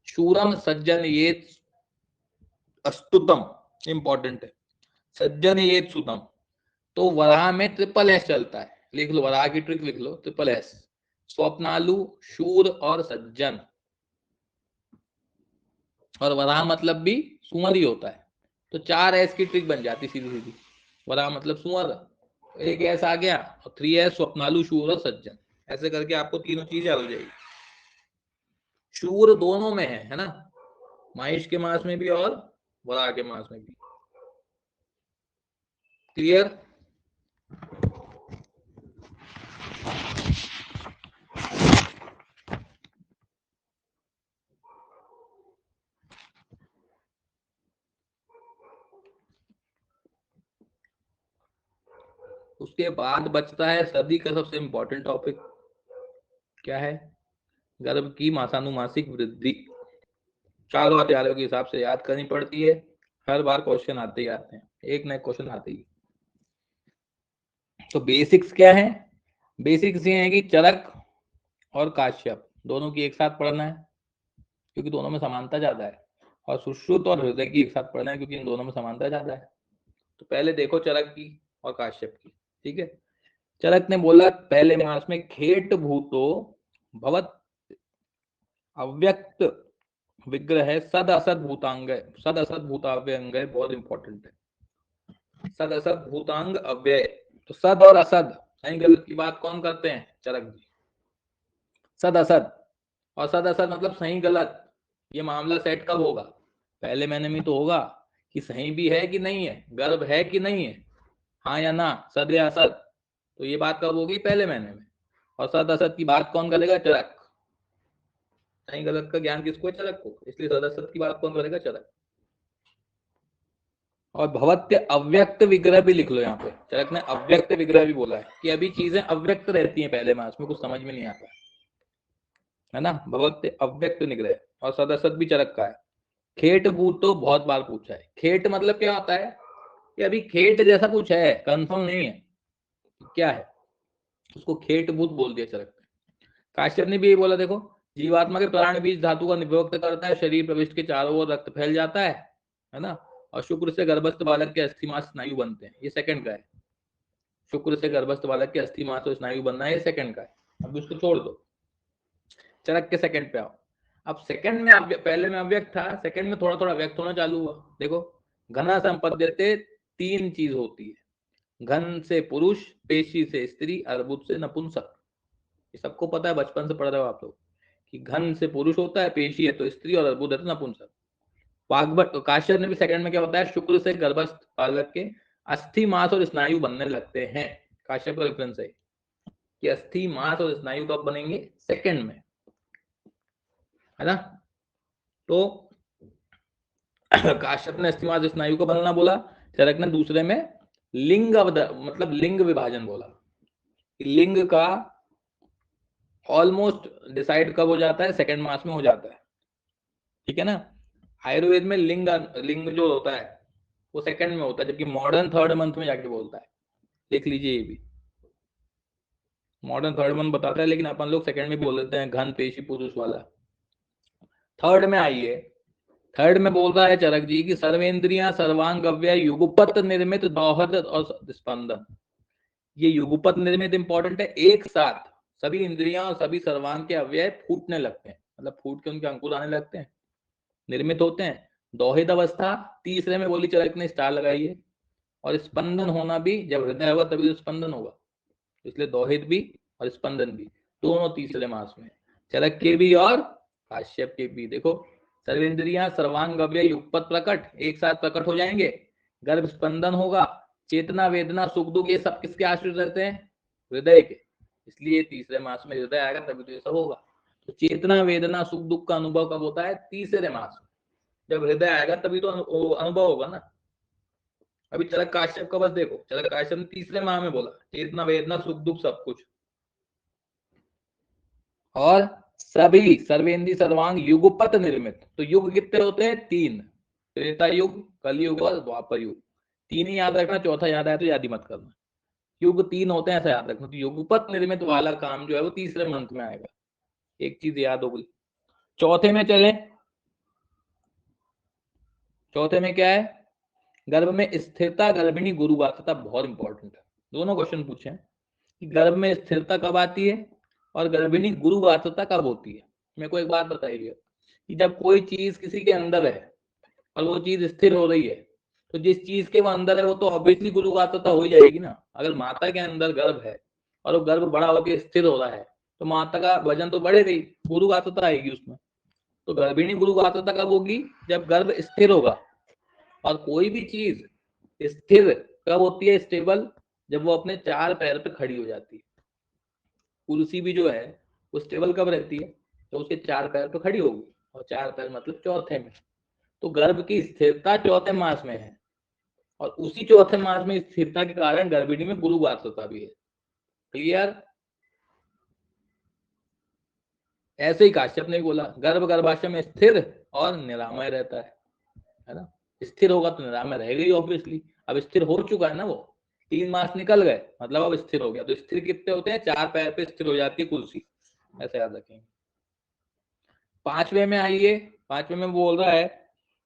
शूरम सज्जन ये अस्तुतम, इंपॉर्टेंट है, सज्जन ये सुतम। तो वराह में ट्रिपल एस चलता है, लिख लो वराह की ट्रिक, लिख लो ट्रिपल एस, स्वप्नालु, शूर और सज्जन। और वराह मतलब भी सुअर ही होता है, तो चार एस की ट्रिक बन जाती सीधी सीधी। वराह मतलब सुअर, एक एस आ गया, और थ्री एस स्वप्नालु, शूर और सज्जन, ऐसे करके आपको तीनों चीज याद हो जाएगी। शूर दोनों में है ना, महिष के मांस में भी और वराह के मांस में भी। क्लियर। उसके बाद बचता है सदी का सबसे इंपॉर्टेंट टॉपिक, क्या है, गर्भ की मासानुमासिक वृद्धि। चारों अध्यायों के हिसाब से याद करनी पड़ती है, हर बार क्वेश्चन आते ही आते हैं, एक नए क्वेश्चन आते ही। तो बेसिक्स क्या है, बेसिक्स ये है कि चरक और काश्यप दोनों की एक साथ पढ़ना है क्योंकि दोनों में समानता ज्यादा है, और सुश्रुत और हृदय की एक साथ पढ़ना है क्योंकि इन दोनों में समानता ज्यादा है। तो पहले देखो चरक की और काश्यप की, ठीक है। चरक ने बोला पहले मास में खेट भूतो भवत अव्यक्त विग्रह सद असद भूतांग, सद असद भूताव्यंग, बहुत इंपॉर्टेंट है, सद असद भूतांग अव्यय। तो सद और असद, सही गलत की बात कौन करते हैं, चरक जी। सद असद, और सद असद मतलब सही गलत, ये मामला सेट कब होगा, पहले महीने में तो होगा कि सही भी है कि नहीं है, गर्भ है कि नहीं है, हाँ या ना, सद या असद। तो ये बात कब होगी, पहले महीने में। और सद असद की बात कौन करेगा, चरक। सही गलत का ज्ञान किसको है, चरक को, इसलिए सद असद की बात कौन करेगा, चरक। और भवत्य अव्यक्त विग्रह भी लिख लो यहाँ पे, चरक ने अव्यक्त विग्रह भी बोला है कि अभी चीजें अव्यक्त रहती हैं पहले मास में, कुछ समझ में नहीं आता, है ना, भवत्य अव्यक्त निग्रह। और सदसद भी चरक का है। खेट भूत तो बहुत बार पूछा है, खेट मतलब क्या होता है, कि अभी खेट जैसा कुछ है, कंफर्म नहीं है क्या है, उसको खेट भूत बोल दिया चरक ने। काश्यप ने भी ये बोला, देखो जीवात्मा के प्राण बीज धातु का निव्यक्त करता है, शरीर प्रविष्ट के चारों ओर रक्त फैल जाता है ना, और शुक्र से गर्भस्थ बालक के अस्थिमांस स्नायु बनते हैं, ये सेकंड का है। शुक्र से गर्भस्थ बालक के अस्थिमांस और स्नायु बनना है, ये सेकंड का है। अब उसको छोड़ दो, चरक के सेकंड पे आओ। अब सेकंड में पहले में अव्यक्त था, सेकंड में थोड़ा थोड़ा व्यक्त होना चालू हुआ। देखो घना संपद्यते तीन चीज होती है, घन से पुरुष, पेशी से स्त्री, अर्बुद से नपुंसक। ये सबको पता है, बचपन से पढ़ रहे हो आप लोग कि घन से पुरुष होता है, पेशी है तो स्त्री और अर्बुद है तो नपुंसक। वाग्भट काश्यप ने भी सेकंड में क्या बताया, शुक्र से गर्भस्थ बालक के अस्थि मांस और स्नायु बनने लगते हैं। काश्यप का रेफरेंस है कि अस्थि मांस और स्नायु कब बनेंगे, सेकंड में, है ना। तो काश्यप ने अस्थि मांस स्नायु को बनना बोला, चरक ने दूसरे में लिंग मतलब लिंग विभाजन बोला। लिंग का ऑलमोस्ट डिसाइड कब हो जाता है, सेकंड मास में हो जाता है, ठीक है ना। आयुर्वेद में लिंग लिंग जो होता है वो सेकंड में होता है, जबकि मॉडर्न थर्ड मंथ में जाके बोलता है। देख लीजिए, ये भी मॉडर्न थर्ड मंथ बताता है, लेकिन अपन लोग सेकंड में बोल देते हैं, घन पेशी पुरुष वाला। थर्ड में आइए, थर्ड में बोल रहा है चरक जी की सर्वेंद्रियां सर्वांग अव्यय युगपत निर्मित दोहद और स्पंदन। ये युगपत निर्मित इंपॉर्टेंट है, एक साथ सभी इंद्रियां और सभी सर्वांग के अव्यय फूटने लगते हैं, मतलब फूट के उनके अंकुर आने लगते हैं, निर्मित होते हैं। दोहित अवस्था तीसरे में बोली चरक ने, स्टार लगाई है। और स्पंदन होना भी, जब हृदय होगा तभी तो स्पंदन होगा, इसलिए दोहित भी और स्पंदन भी दोनों तीसरे मास में, चरक के भी और काश्यप के भी। देखो, सर्वेंद्रियां सर्वांग अव्यय युगपत प्रकट एक साथ प्रकट हो जाएंगे, गर्भ स्पंदन होगा, चेतना वेदना सुख दुख ये सब किसके आश्रित रहते हैं, हृदय के, इसलिए तीसरे मास में हृदय आएगा तभी तो ये सब होगा। तो चेतना वेदना सुख दुख का अनुभव कब होता है, तीसरे मास में, जब हृदय आएगा तभी तो अनुभव होगा ना। अभी चरक काश्यप का बस देखो, चरक काश्यप ने तीसरे माह में बोला चेतना वेदना सुख दुख सब कुछ। और सभी सर्वेंद्री सर्वांग युगपत निर्मित, तो युग कितने होते हैं, तीन, त्रेता युग, कलयुग और द्वापर युग। तीन ही याद रखना, चौथा याद आया तो याद ही मत करना। युग तीन होते हैं ऐसा याद रखना। तो युगपत निर्मित वाला काम जो है वो तीसरे मंथ में आएगा, एक चीज याद हो गई। चौथे में चले, चौथे में क्या है, गर्भ में स्थिरता गर्भिणी गुरुवार्ता, बहुत इंपॉर्टेंट है। दोनों क्वेश्चन पूछे कि गर्भ में स्थिरता कब आती है और गर्भिणी गुरुवार्ता कब होती है। मेरे को एक बात बताइए कि जब कोई चीज किसी के अंदर है और वो चीज स्थिर हो रही है, तो जिस चीज के वो अंदर है वो तो ऑब्वियसली गुरुवार्ता हो ही जाएगी ना। अगर माता के अंदर गर्भ है और वो गर्भ बड़ा होकर स्थिर हो रहा है तो माता का वजन तो बढ़ेगा ही, गुरुवार्ता आएगी उसमें। तो गर्भिणी गुरुवार्ता कब होगी, जब गर्भ स्थिर होगा। और कोई भी चीज स्थिर कब होती है, स्टेबल, जब वो अपने चार पैर पे खड़ी हो जाती है। कुर्सी भी जो है वो स्टेबल कब रहती है, तो उसके चार पैर पे खड़ी होगी, और चार पैर मतलब चौथे में। तो गर्भ की स्थिरता चौथे मास में है, और उसी चौथे मास में स्थिरता के कारण गर्भिणी में गुरुवार्ता भी है। क्लियर। ऐसे ही काश्यप ने बोला गर्भ गर्भाशय में स्थिर और निरामय रहता है ना। स्थिर होगा तो निरामय रहेगा ही ऑब्वियसली। अब स्थिर हो चुका है ना, वो 3 मास निकल गए, मतलब अब स्थिर हो गया। तो स्थिर कितने होते हैं, चार पैर पे स्थिर हो जाती है कुर्सी, ऐसे याद रखेंगे। पांचवे में आइए, पांचवे में बोल रहा है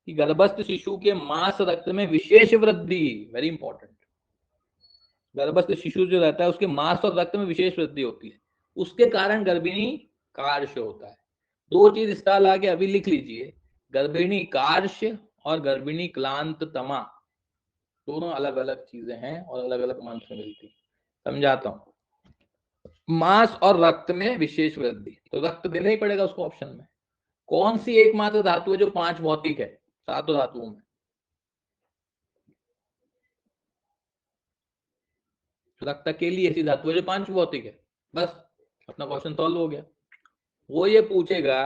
कि गर्भस्थ शिशु के मांस रक्त में विशेष वृद्धि, वेरी इंपॉर्टेंट। गर्भस्थ शिशु जो रहता है उसके मांस और रक्त में विशेष वृद्धि होती है, उसके कारण गर्भिणी कार्य होता है। दो चीज स्टार ला के अभी लिख लीजिए, गर्भिणी कार्य और गर्भिणी क्लांत तमा, दोनों अलग अलग चीजें हैं और अलग अलग मंत्र मिलती है। समझाता हूं, मांस और रक्त में विशेष वृद्धि, तो रक्त देना ही पड़ेगा उसको ऑप्शन में। कौन सी एकमात्र धातु है जो 5 भौतिक है सातों धातुओं में, रक्त अकेली ऐसी धातु है जो 5 भौतिक है, बस अपना क्वेश्चन सॉल्व हो गया। वो ये पूछेगा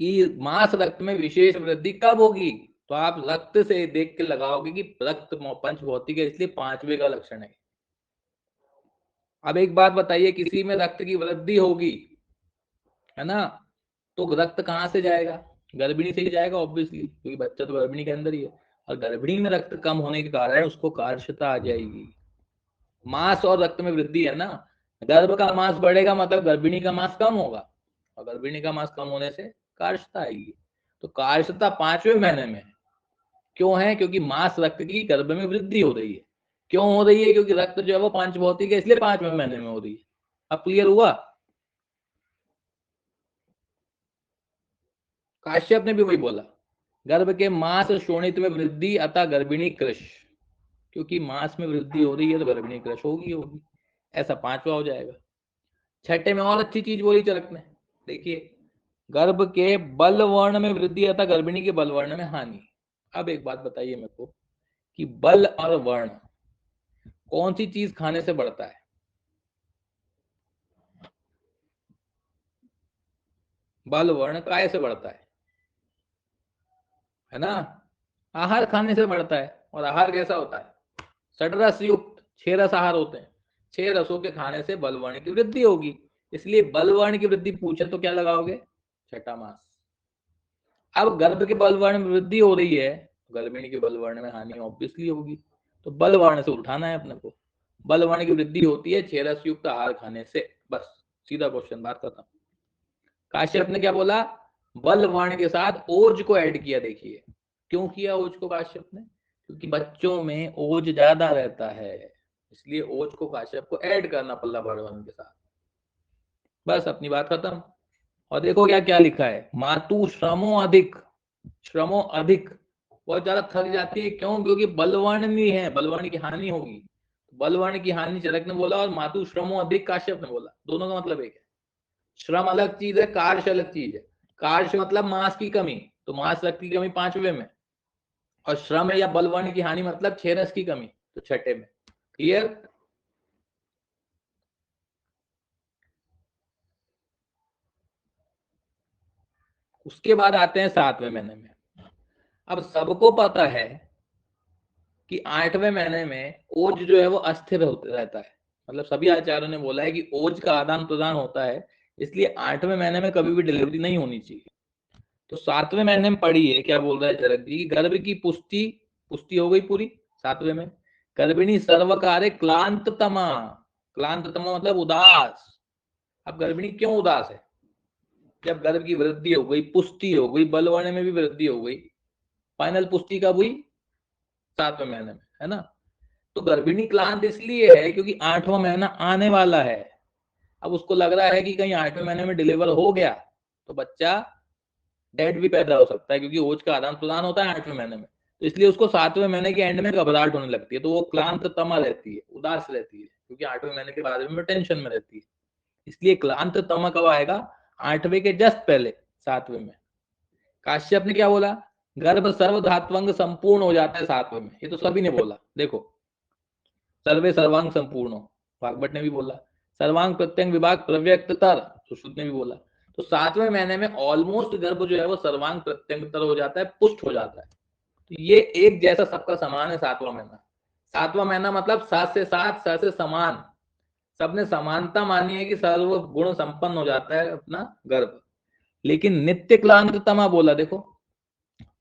कि मांस रक्त में विशेष वृद्धि कब होगी, तो आप रक्त से देख के लगाओगे कि रक्त पंच भौतिक है इसलिए पांचवे का लक्षण है। अब एक बात बताइए, किसी में रक्त की वृद्धि होगी, है ना, तो रक्त कहाँ से जाएगा, गर्भिणी से ही जाएगा ऑब्वियसली, क्योंकि बच्चा तो गर्भिणी के अंदर ही है। और गर्भिणी में रक्त कम होने के कारण उसको कार्शता आ जाएगी। मांस और रक्त में वृद्धि है ना, गर्भ का मांस बढ़ेगा मतलब गर्भिणी का मांस कम होगा, और गर्भिणी का मांस कम होने से कार्शता आएगी। तो कार्शता 5वें महीने में क्यों है, क्योंकि मांस रक्त की गर्भ में वृद्धि हो रही है। क्यों हो रही है, क्योंकि रक्त जो है वो 5 भौतिक है इसलिए 5वें महीने में हो रही है। अब क्लियर हुआ। काश्यप ने भी वही बोला, गर्भ के मांस शोणित में वृद्धि अतः गर्भिणी कृश, क्योंकि मांस में वृद्धि हो रही है तो गर्भिणी कृश होगी होगी, ऐसा 5वां हो जाएगा। छठे में और अच्छी चीज बोली चरक ने, देखिए गर्भ के बल वर्ण में वृद्धि अतः गर्भिणी के बल वर्ण में हानि। अब एक बात बताइए मेरे को कि बल और वर्ण कौन सी चीज खाने से बढ़ता है? बल वर्ण काय से बढ़ता है ना? आहार खाने से बढ़ता है। और आहार कैसा होता है? षड्रस युक्त, 6 रस आहार होते हैं। 6 रसों के खाने से बलवर्ण की वृद्धि होगी, इसलिए बलवर्ण की वृद्धि पूछे तो क्या लगाओगे? छठा मास। अब गर्भ के बलवर्ण में वृद्धि हो रही है, गर्भिणी के बलवर्ण में हानि ऑब्वियसली होगी, तो बलवर्ण से उठाना है अपने को। बलवर्ण की वृद्धि होती है 6 रस युक्त आहार खाने से, बस सीधा क्वेश्चन, बात खत्म। काश्यप ने क्या बोला? बल वर्ण के साथ ओज को ऐड किया। देखिए क्यों किया ओज को काश्यप ने? क्योंकि बच्चों में ओज ज्यादा रहता है, इसलिए ओज को काश्यप को ऐड करना पल्ला वर्ण के साथ। बस अपनी बात खत्म। और देखो क्या क्या लिखा है, मातु श्रमो अधिक। श्रमो अधिक, बहुत ज्यादा थक जाती है, क्यों? क्योंकि बलवर्ण नहीं है, बलवर्ण की हानि होगी। बलवर्ण की हानि चरक ने बोला और मातु श्रमो अधिक काश्यप ने बोला, दोनों का मतलब एक है। श्रम अलग चीज है, कार्य अलग चीज है। कार्य मतलब मास की कमी, तो मास शक्ति की कमी 5वें में, और श्रम या बलवर्ण की हानि मतलब 6 रस की कमी, तो छठे में। क्लियर? उसके बाद आते हैं 7वें महीने में। अब सबको पता है कि 8वें महीने में ओज जो है वो अस्थिर रहता है, मतलब सभी आचार्यों ने बोला है कि ओज का आदान प्रदान होता है, इसलिए 8वें महीने में कभी भी डिलीवरी नहीं होनी चाहिए। तो 7वें महीने में पढ़िए क्या बोल रहा है चरक जी, गर्भ की पुष्टि, पुष्टि हो गई पूरी 7वें में। गर्भिणी सर्वकार्य क्लांततमा, क्लांततमा मतलब उदास। अब गर्भिणी क्यों उदास है? जब गर्भ की वृद्धि हो गई, पुष्टि हो गई, बलवर्ण में भी वृद्धि हो गई, फाइनल पुष्टि कब हुई? 7वें महीने में, है ना? तो गर्भिणी क्लांत इसलिए है क्योंकि 8वां महीना आने वाला है। अब उसको लग रहा है कि कहीं 8वें महीने में डिलीवर हो गया तो बच्चा डेड भी पैदा हो सकता है, क्योंकि ओज का आदान प्रदान होता है 8वें महीने में। तो इसलिए उसको 7वें महीने के एंड में घबराहट होने लगती है, तो वो क्लांत तमा रहती है, उदास रहती है, क्योंकि 8वें महीने के बारे में टेंशन में रहती है। इसलिए क्लांत तमा कब आएगा? 8वें के जस्ट पहले, 7वें में। काश्यप ने क्या बोला? गर्भ सर्व धात्वंग संपूर्ण हो जाता है 7वें में, ये तो सभी ने बोला। देखो सर्वे सर्वांग संपूर्ण, भागवत ने भी बोला। सर्वांग प्रत्यंग विभाग प्रव्यक्तर, सुश्रुत ने भी बोला। तो 7वें महीने में ऑलमोस्ट गर्भ जो है वो सर्वांग प्रत्यंगतर हो जाता है, पुष्ट हो जाता है। तो ये एक जैसा सबका समान है 7वां महीना। 7वां महीना मतलब 7 से 7, 7 से समान, सबने समानता मानी है कि सर्व गुण संपन्न हो जाता है अपना गर्भ। लेकिन नित्य क्लांततमा बोला देखो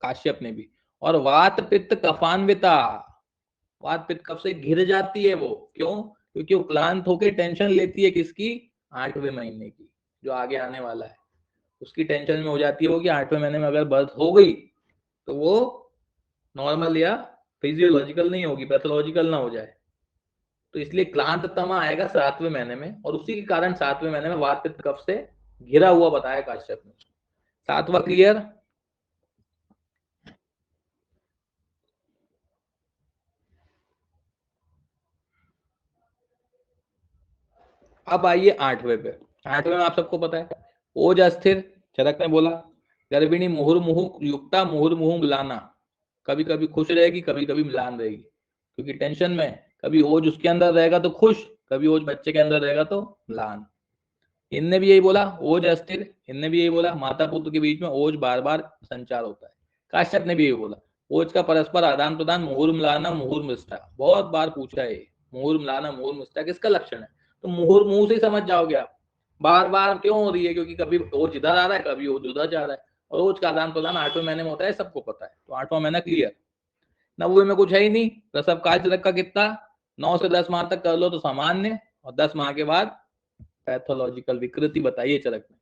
काश्यप ने भी। और वात पित्त कफान्विता, वात पित्त कफ से घिर जाती है वो, क्यों? क्योंकि वो क्लांत होकर टेंशन लेती है किसकी? 8वें महीने की, जो आगे आने वाला है। उसकी टेंशन में हो जाती है वो कि 8वें महीने में अगर बर्थ हो गई तो वो नॉर्मल या फिजियोलॉजिकल नहीं होगी, पैथोलॉजिकल ना हो जाए। तो इसलिए क्लांततमा आएगा 7वें महीने में, और उसी के कारण 7वें महीने में वात पित्त कफ से घिरा हुआ बताया काश्यप ने। 7वां क्लियर? अब आइए 8वें पे। 8वें में आप सबको पता है ओज अस्थिर, चरक ने बोला। गर्भिणी मुहुर्मुहु युक्ता मुहुर्मुहु मिलाना, कभी कभी खुश रहेगी, कभी कभी मिलान रहेगी, क्योंकि टेंशन में। कभी ओज उसके अंदर रहेगा तो खुश, कभी ओज बच्चे के अंदर रहेगा तो मिलान। इनने भी यही बोला ओज अस्थिर, इनने भी यही बोला माता पुत्र के बीच में ओज बार बार संचार होता है। काश्यप ने भी यही बोला ओज का परस्पर आदान प्रदान मुहुर मिलाना मुहुर मिष्टा, बहुत बार पूछा है। मुहुर मिलाना मुहुर मिष्टा किसका लक्षण है? तो मुहुर मुंह से समझ जाओगे आप। बार बार क्यों हो रही है? क्योंकि कभी ओज इधर आ रहा है, कभी ओज उधर जा रहा है, और ओज का आदान प्रदान 8वें महीने में होता है, सबको पता है। तो 8वां महीना क्लियर। 9वें में कुछ है ही नहीं, प्रसव काल तिलक का कितना? 9 से 10 माह तक कर लो तो सामान्य, और 10 माह के बाद पैथोलॉजिकल विकृति बताइए चरक में,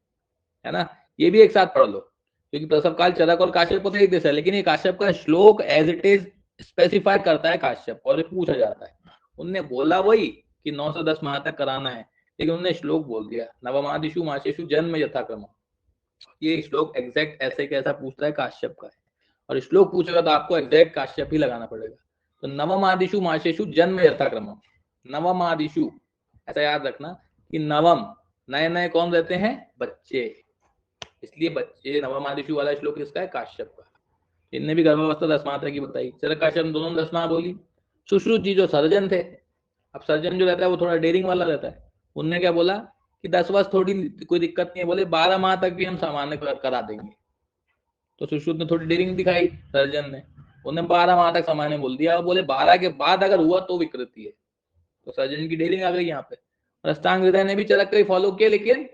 है ना? ये भी एक साथ पढ़ लो, क्योंकि प्रसव काल चरक और काश्यप को तो एक जैसा है, लेकिन ये काश्यप का श्लोक एज इट इज स्पेसिफाई करता है काश्यप, और ये पूछा जाता है। उनने बोला वही कि 9 से 10 माह तक कराना है, लेकिन उन्होंने श्लोक बोल दिया नवमादिषु मासेषु जन्म यथाक्रम। ये श्लोक एग्जैक्ट ऐसे कैसा पूछता है? काश्यप का है, और श्लोक पूछेगा तो आपको एग्जैक्ट काश्यप ही लगाना पड़ेगा। तो नवमादिषु मासेषु जन्म यथाक्रम, नवमादिषु ऐसा याद रखना कि नवम, नए नए कौन रहते हैं? बच्चे। इसलिए बच्चे नवम आदिशु वाला श्लोक किसका है? काश्यप का। इनने भी गर्भावस्था 10 माह तक की बताई। चरक काश्यप ने दोनों 10 माह बोली। सुश्रुत जी जो सर्जन थे, अब सर्जन जो रहता है वो थोड़ा डेयरिंग वाला रहता है, उनने क्या बोला कि 10 वर्ष थोड़ी कोई दिक्कत नहीं है, बोले 12 माह तक भी हम सामान्य करा देंगे। तो सुश्रुत ने थोड़ी डेयरिंग दिखाई सर्जन ने, उन्हें 12 माह तक सामान्य बोल दिया और बोले 12 के बाद अगर हुआ तो विकृति है। तो सर्जन की डेयरिंग आ गई यहाँ पे। और अष्टांग हृदय ने भी चरक का ही फॉलो किया, लेकिन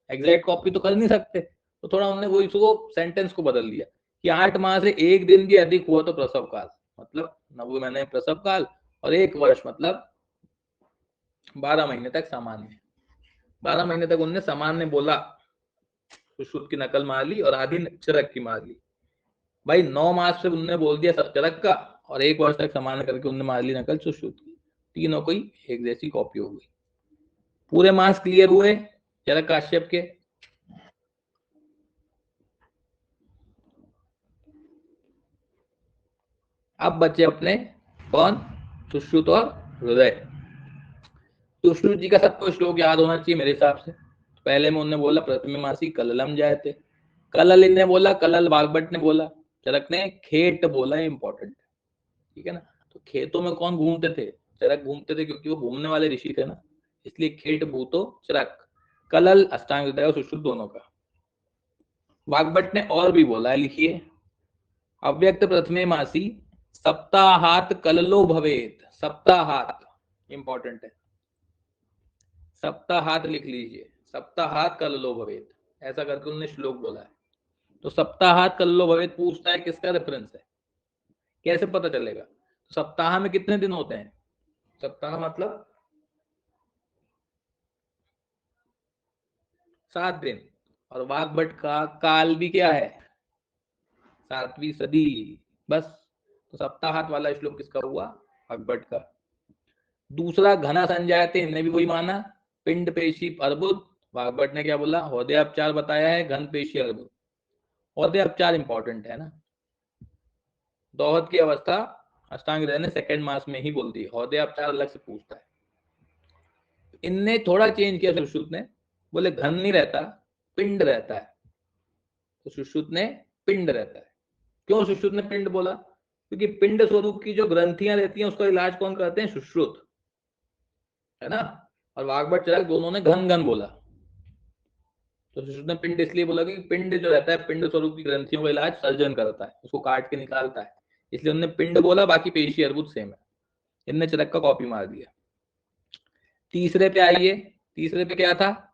एग्जैक्ट कॉपी तो कर नहीं सकते, तो थोड़ा उन्होंने वो इसको सेंटेंस को बदल दिया कि 8 माह से 1 दिन भी अधिक हुआ तो प्रसव काल, मतलब 90 महीने प्रसव काल, और 1 वर्ष मतलब 12 महीने तक सामान्य। 12 महीने तक उनने सामान्य बोला, सुश्रुत की नकल मार ली और आधी चरक की मार ली। भाई 9 मास से उनने बोल दिया सब चरक का, और 1 वर्ष तक सामान्य करके उनने मार ली नकल सुश्रुत की। तीनों को ही एक जैसी कॉपी हो गई। पूरे मास क्लियर हुए चरक काश्यप के। अब बचे अपने कौन? सुश्रुत और हृदय। सुश्रुत जी का सबको श्लोक याद होना चाहिए मेरे हिसाब से। पहले में उन्होंने बोला प्रथम मासी कललम जायते, कलल इनने बोला, कलल वाग्भट ने बोला, चरक ने खेट बोला, इंपॉर्टेंट, ठीक है ना। तो खेतों में कौन घूमते थे? चरक घूमते थे, क्योंकि वो घूमने वाले ऋषि थे ना, इसलिए खेट भूतो चरक। कलल अष्टांग हृदय और सुश्रुत दोनों का। वाग्भट ने और भी बोला है, लिखिए, अव्यक्त प्रथमे मासी सप्ताहात कललो भवेत। सप्ताहात इंपॉर्टेंट है, सप्ताहात लिख लीजिए, सप्ताहात कललो भवेत, ऐसा करके उन्होंने श्लोक बोला है। तो सप्ताहात कललो भवेत पूछता है किसका रेफरेंस है, कैसे पता चलेगा? तो सप्ताह में कितने दिन होते हैं? सप्ताह मतलब 7 दिन। और वाग्भट का काल भी क्या है? 7वीं सदी। बस, तो सप्ताहात वाला श्लोक किसका हुआ? वाग्भट का। दूसरा घना संजायते, इनने भी वही माना, पिंड पेशी अर्बुद। वाग्भट ने क्या बोला? हृदयापचार बताया है, घन पेशी अर्बुद। हृदयापचार इंपॉर्टेंट है ना। दोहद की अवस्था अष्टांग हृदय ने सेकंड मास में ही बोल दी, हृदयापचार अलग से पूछता है। इनने थोड़ा चेंज किया सुश्रुत ने, बोले घन नहीं रहता, पिंड रहता है। तो सुश्रुत ने पिंड रहता है। क्यों सुश्रुत ने पिंड बोला? क्योंकि पिंड स्वरूप की जो ग्रंथियां रहती हैं उसका इलाज कौन करते हैं? सुश्रुत, है ना। और वाग्भट चरक दोनों ने घन घन बोला। तो सुश्रुत ने पिंड इसलिए बोला कि पिंड जो रहता है, पिंड स्वरूप की ग्रंथियों का इलाज सर्जन करता है, उसको काट के निकालता है, इसलिए उन्होंने पिंड बोला, बाकी पेशी अर्बुद सेम है। इनने चरक का कॉपी मार दिया। तीसरे पे आइए, तीसरे पे क्या था?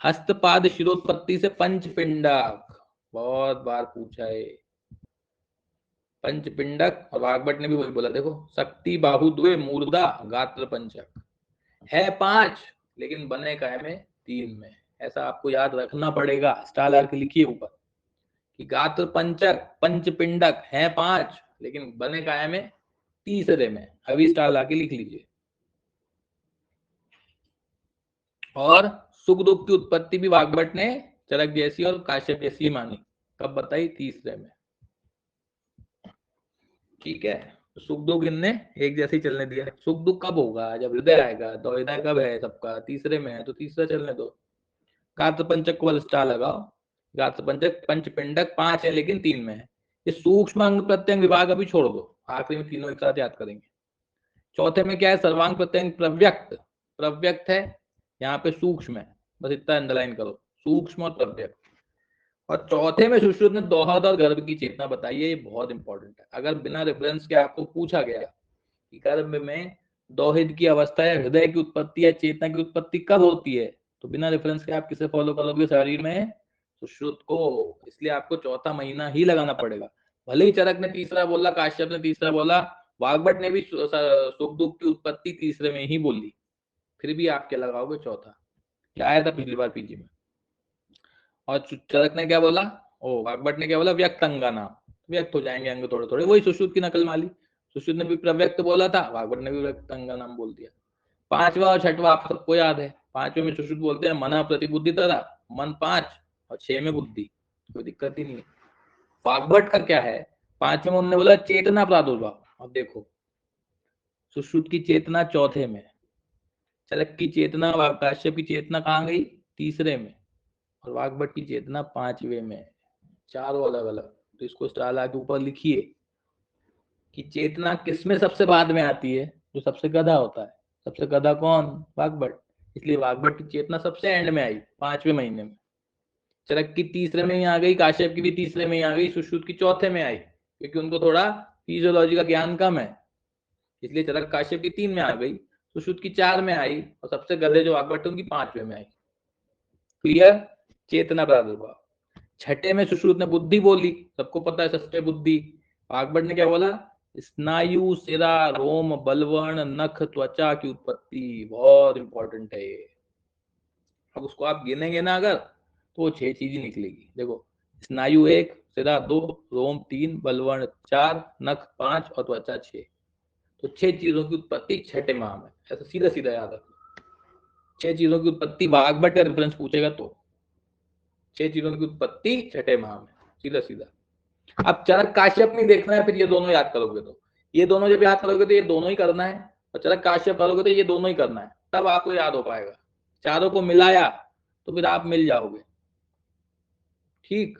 हस्तपाद शिरोत्पत्ति से पंचपिंडक, बहुत बार पूछा है पंचपिंडक। और वाग्भट ने भी वही बोला, देखो, शक्ति बाहु द्वे मूर्धा गात्र पंचक है 5, लेकिन बने काय में 3 में। ऐसा आपको याद रखना पड़ेगा, स्टार आर के लिखिए ऊपर कि गात्र पंचक पंचपिंडक है 5, लेकिन बने काय में तीसरे में। अभी स्टार ला के लिख लीजिए। और सुख दुख की उत्पत्ति भी वाग्भट ने चरक जैसी और काश्यप जैसी मानी। कब बताई? तीसरे में, ठीक है। सुख दुख इनने एक जैसे ही चलने दिया। सुख दुख कब होगा? जब हृदय आएगा। तो हृदय कब है सबका? तीसरे में है, तो तीसरा चलने दो। गात्र पंचक को स्टार लगाओ। गात्र पंचक पंचपिंडक 5 है, लेकिन 3 में है। ये सूक्ष्म अंग प्रत्यंग विभाग अभी छोड़ दो, आखिरी में तीनों एक साथ याद करेंगे। चौथे में क्या है? सर्वांग प्रत्यंग प्रव्यक्त। प्रव्यक्त है, यहाँ पे सूक्ष्म है, बस इतना अंडरलाइन करो, सूक्ष्म और प्रव्यक्त। और चौथे में सुश्रुत ने दोहद और गर्भ की चेतना बताई है, ये बहुत इंपॉर्टेंट है। अगर बिना रेफरेंस के आपको पूछा गया कि गर्भ में दोहित की अवस्था या हृदय की उत्पत्ति या चेतना की उत्पत्ति कब होती है, तो बिना रेफरेंस के आप किसे फॉलो करोगे शरीर में? सुश्रुत को। इसलिए आपको चौथा महीना ही लगाना पड़ेगा। भले ही चरक ने तीसरा बोला, काश्यप ने तीसरा बोला, वाग्भट ने भी सुख दुख की उत्पत्ति तीसरे में ही बोली, फिर भी आप क्या लगाओगे? चौथा। क्या आया था पिछली बार पीजी में? और चरक ने क्या बोला? ओ, वाग्भट ने क्या बोला? व्यक्त अंगाना, व्यक्त हो जाएंगे अंग थोड़े थोड़े, वही सुश्रुत की नकल माली। सुश्रुत ने भी प्रव्यक्त बोला था, वाग्भट ने भी व्यक्त अंगानाम बोल दिया। पांचवा और छठवा आप सबको याद है। पांचवे में सुश्रुत बोलते हैं मना प्रतिबुद्धि तरह, मन 5, और 6 में बुद्धि, कोई दिक्कत ही नहीं है। वाग्भट का क्या है? 5वें में उन्होंने बोला चेतना प्रादुर्भाव। अब देखो, सुश्रुत की चेतना चौथे में, चरक की चेतना, काश्यप की चेतना कहाँ गई? तीसरे में, और वाग्भट की चेतना 5वें में, चारों अलग अलग। तो इसको स्टार ला के ऊपर लिखिए कि चेतना किसमें सबसे बाद में आती है, जो सबसे गधा होता है। सबसे गधा कौन? वाग्भट। इसलिए वाग्भट की चेतना सबसे एंड में आई, 5वें महीने में। चरक की तीसरे में ही आ गई, काश्यप की भी तीसरे में ही आ गई, सुश्रुत की चौथे में आई, क्योंकि उनको थोड़ा फिजियोलॉजी का ज्ञान कम है, इसलिए चरक काश्यप की 3 में आ गई, सुश्रुत की 4 में आई, और सबसे गधे जो वाग्भट उनकी 5वें में आई। क्लियर? चेतना प्रादुर्भाव। छठे में सुश्रुत ने बुद्धि बोली, सबको पता है षष्ठे बुद्धि। वाग्भट ने क्या बोला? स्नायु, सिरा, रोम, बलवर्ण, नख, त्वचा की उत्पत्ति। बहुत इंपॉर्टेंट है ये। अब उसको आप गिनेंगे ना अगर, तो वो 6 चीजें निकलेगी। देखो, स्नायु 1, सिरा 2, रोम 3, बलवर्ण 4, नख 5 और त्वचा 6। तो 6 चीजों की उत्पत्ति छठे माह में। ऐसा सीधा सीधा याद रखो। 6 चीजों की उत्पत्ति, वाग्भट का रेफरेंस पूछेगा तो 6 चीजों की उत्पत्ति छठे माह में, सीधा सीधा। अब चरक काश्यप नहीं देखना है, फिर ये दोनों याद करोगे तो, ये दोनों जब याद करोगे तो ये दोनों ही करना है, और चरक काश्यप करोगे तो ये दोनों ही करना है, तब आपको याद हो पाएगा। चारों को मिलाया तो फिर आप मिल जाओगे। ठीक।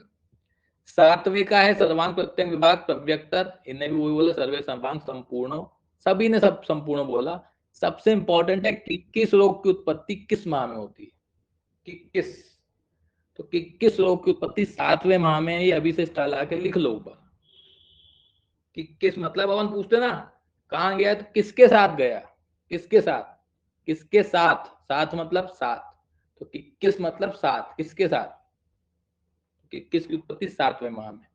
7वें का है सर्वांग प्रत्यंग विभाग प्रव्यक्तर, इन्हें भी वही बोला, सर्वे सर्वांग संपूर्ण। सभी ने सब संपूर्ण बोला। सबसे इंपॉर्टेंट है कि किस रोग की उत्पत्ति किस माह में होती है, कि किस। तो कि किस रोग की उत्पत्ति 7वें माह में, ये अभी से स्टाइल आके लिख लो ऊपर। कि किस मतलब अपन पूछते ना, कहाँ गया, तो किसके साथ गया, किसके साथ, किसके साथ, साथ मतलब साथ, तो कि किस मतलब साथ, किसके साथ, कि किस की उत्पत्ति 7वें माह में।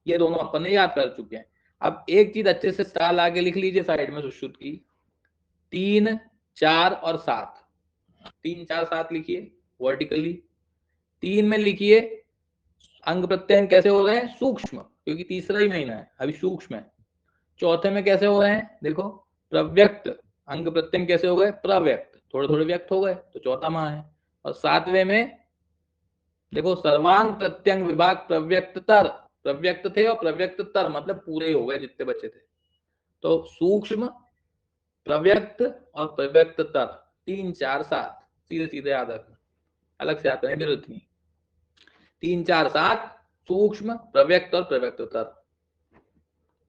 ये दोनों अपन ने याद कर चुके हैं। अब एक चीज अच्छे से स्टार आगे लिख लीजिए साइड में सुश्रुत की, 3, 4 और 7। 3, 4, 7 लिखिए वर्टिकली। 3 में लिखिए अंग प्रत्यंग कैसे हो रहे हैं, सूक्ष्म, क्योंकि तीसरा ही महीना है अभी, सूक्ष्म है। चौथे में कैसे हो रहे हैं, देखो प्रव्यक्त, अंग प्रत्यंग कैसे हो गए, प्रव्यक्त, थोड़े थोड़े व्यक्त हो गए, तो चौथा माह है। और 7वें में देखो सर्वांग प्रत्यंग विभाग प्रव्यक्तर, प्रव्यक्त थे और प्रव्यक्तर मतलब पूरे हो गए जितने बचे थे। तो सूक्ष्म, प्रव्यक्त और प्रव्यक्तर, 3, 4, 7 सीधे सीधे याद रखना, अलग से आता है जरूरत नहीं। 3, 4, 7 सूक्ष्म, प्रव्यक्त और प्रव्यक्तर।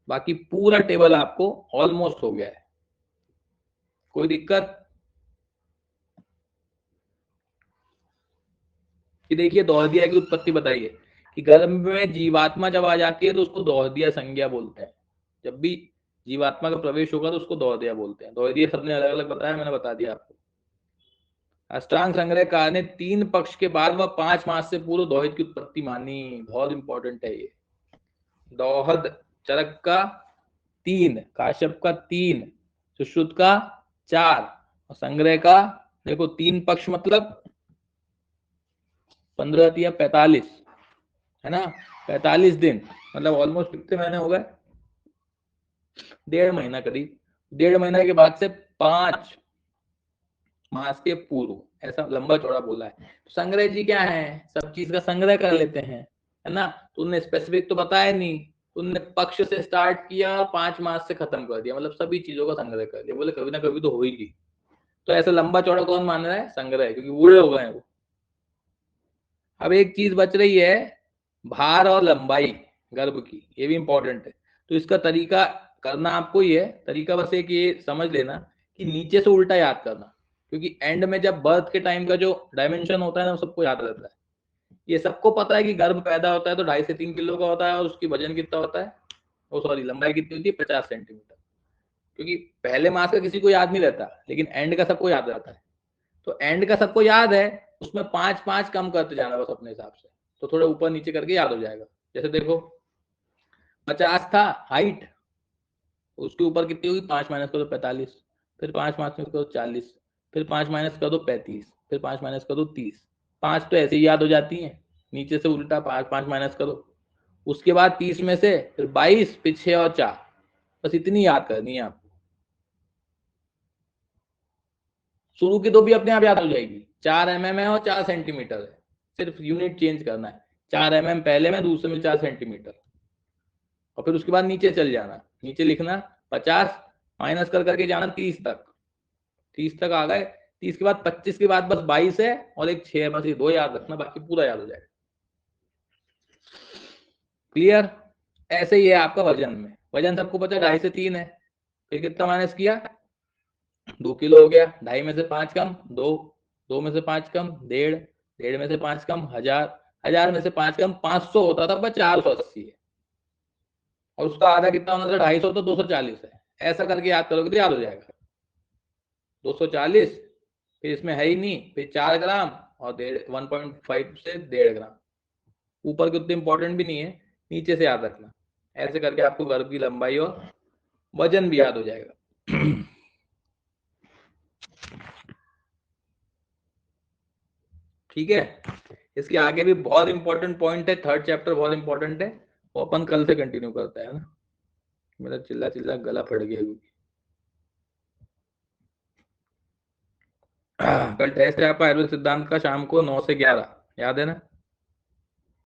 बाकी पूरा टेबल आपको ऑलमोस्ट हो गया है, कोई दिक्कत? कि देखिए दोहदिया की उत्पत्ति बताइए, कि गर्भ में जीवात्मा जब आ जाती है तो उसको दोहदिया संज्ञा बोलते हैं। जब भी जीवात्मा का प्रवेश होगा तो उसको दोहदिया बोलते हैं। दोहदिया सबने अलग अलग बताया, मैंने बता दिया आपको। अष्टांग संग्रहकार ने 3 पक्ष के बाद वह 5 मास से पूर्व दोहित की उत्पत्ति मानी। बहुत इंपॉर्टेंट है ये। दोहद चरक का 3, काश्यप का 3, सुश्रुत का 4, और संग्रह का देखो 3 पक्ष मतलब 15 या 45 है ना, 45 दिन, मतलब ऑलमोस्ट कितने महीने हो गए, 1.5 महीना करीब। 1.5 महीना के बाद से 5 मास के पूर्व, ऐसा लंबा चौड़ा बोला है। तो संग्रह जी क्या है, सब चीज का संग्रह कर लेते हैं, है ना। तो उन्होंने स्पेसिफिक तो बताया नहीं, उनने पक्ष से स्टार्ट किया और 5 मास से खत्म कर दिया, मतलब सभी चीजों का संग्रह कर दिया। बोले कभी ना कभी तो होगी। तो ऐसा लंबा चौड़ा कौन मान रहा है, संग्रह, क्योंकि बूढ़े हो गए हैं वो। अब एक चीज बच रही है, भार और लंबाई गर्भ की, ये भी इंपॉर्टेंट है। तो इसका तरीका करना आपको ही है, तरीका बस एक ये समझ लेना कि नीचे से उल्टा याद करना, क्योंकि एंड में जब बर्थ के टाइम का जो डायमेंशन होता है ना, वो सबको याद रहता है। ये सबको पता है कि गर्भ पैदा होता है तो 2.5 से 3 किलो का होता है, और उसकी वजन कितना होता है, वो सॉरी लंबाई कितनी होती है, 50 सेंटीमीटर। क्योंकि पहले मास का किसी को याद नहीं रहता, लेकिन एंड का सबको याद रहता है। तो एंड का सबको याद है, उसमें 5 5 कम करते जाना बस अपने हिसाब से, तो थोड़ा ऊपर नीचे करके याद हो जाएगा। जैसे देखो 50 था हाइट, उसके ऊपर कितनी होगी, 5 माइनस कर दो 45, फिर 5 माइनस कर दो 40, फिर 5 माइनस कर दो 35, फिर 5 माइनस कर दो 30। 5 तो ऐसे ही याद हो जाती है, नीचे से उल्टा 5 5 माइनस करो। उसके बाद 30 में से फिर 22, फिर 6 और 4, बस इतनी याद करनी है आपको। शुरू की तो भी अपने आप याद हो जाएगी, 4 mm है और 4 सेंटीमीटर है, सिर्फ यूनिट चेंज करना है। 4 mm पहले में, दूसरे में 4 सेंटीमीटर। और फिर उसके बाद नीचे चल जाना, नीचे लिखना 50 माइनस कर करके जाना 30 तक, 30 तक आ गए, 30 के बाद 25 के बाद बस 22 है और एक 6 है, बस ये 2 याद रखना, बाकी पूरा याद हो जाएगा। क्लियर? ऐसे ही है आपका वजन में, वजन सबको पता है 2.5 से 3 है, फिर कितना माइनस किया, 2 किलो हो गया, 2.5 में से 5 कम 2, 2 में से 5 कम 1.5, 1.5 में से 5 कम 1000, 1000 में से 5 कम 500 होता था, पर 480 है, और उसका आधा कितना होना था, 250 तो 240 है। ऐसा करके याद करोगे तो याद हो जाएगा। 240, फिर इसमें है ही नहीं, फिर 4 ग्राम और 1.5 से 1.5 ग्राम, ऊपर के उतने इंपॉर्टेंट भी नहीं है, नीचे से याद रखना। ऐसे करके आपको गर्भ की लंबाई और वजन भी याद हो जाएगा। ठीक है, इसके आगे भी बहुत इंपॉर्टेंट पॉइंट है, थर्ड चैप्टर बहुत इंपॉर्टेंट है, वो अपन कल से कंटिन्यू करते हैं ना। मेरा चिल्ला चिल्ला गला फट गया। कल टेस्ट है आपका आयुर्वेद सिद्धांत का, शाम को 9 से 11, याद है ना?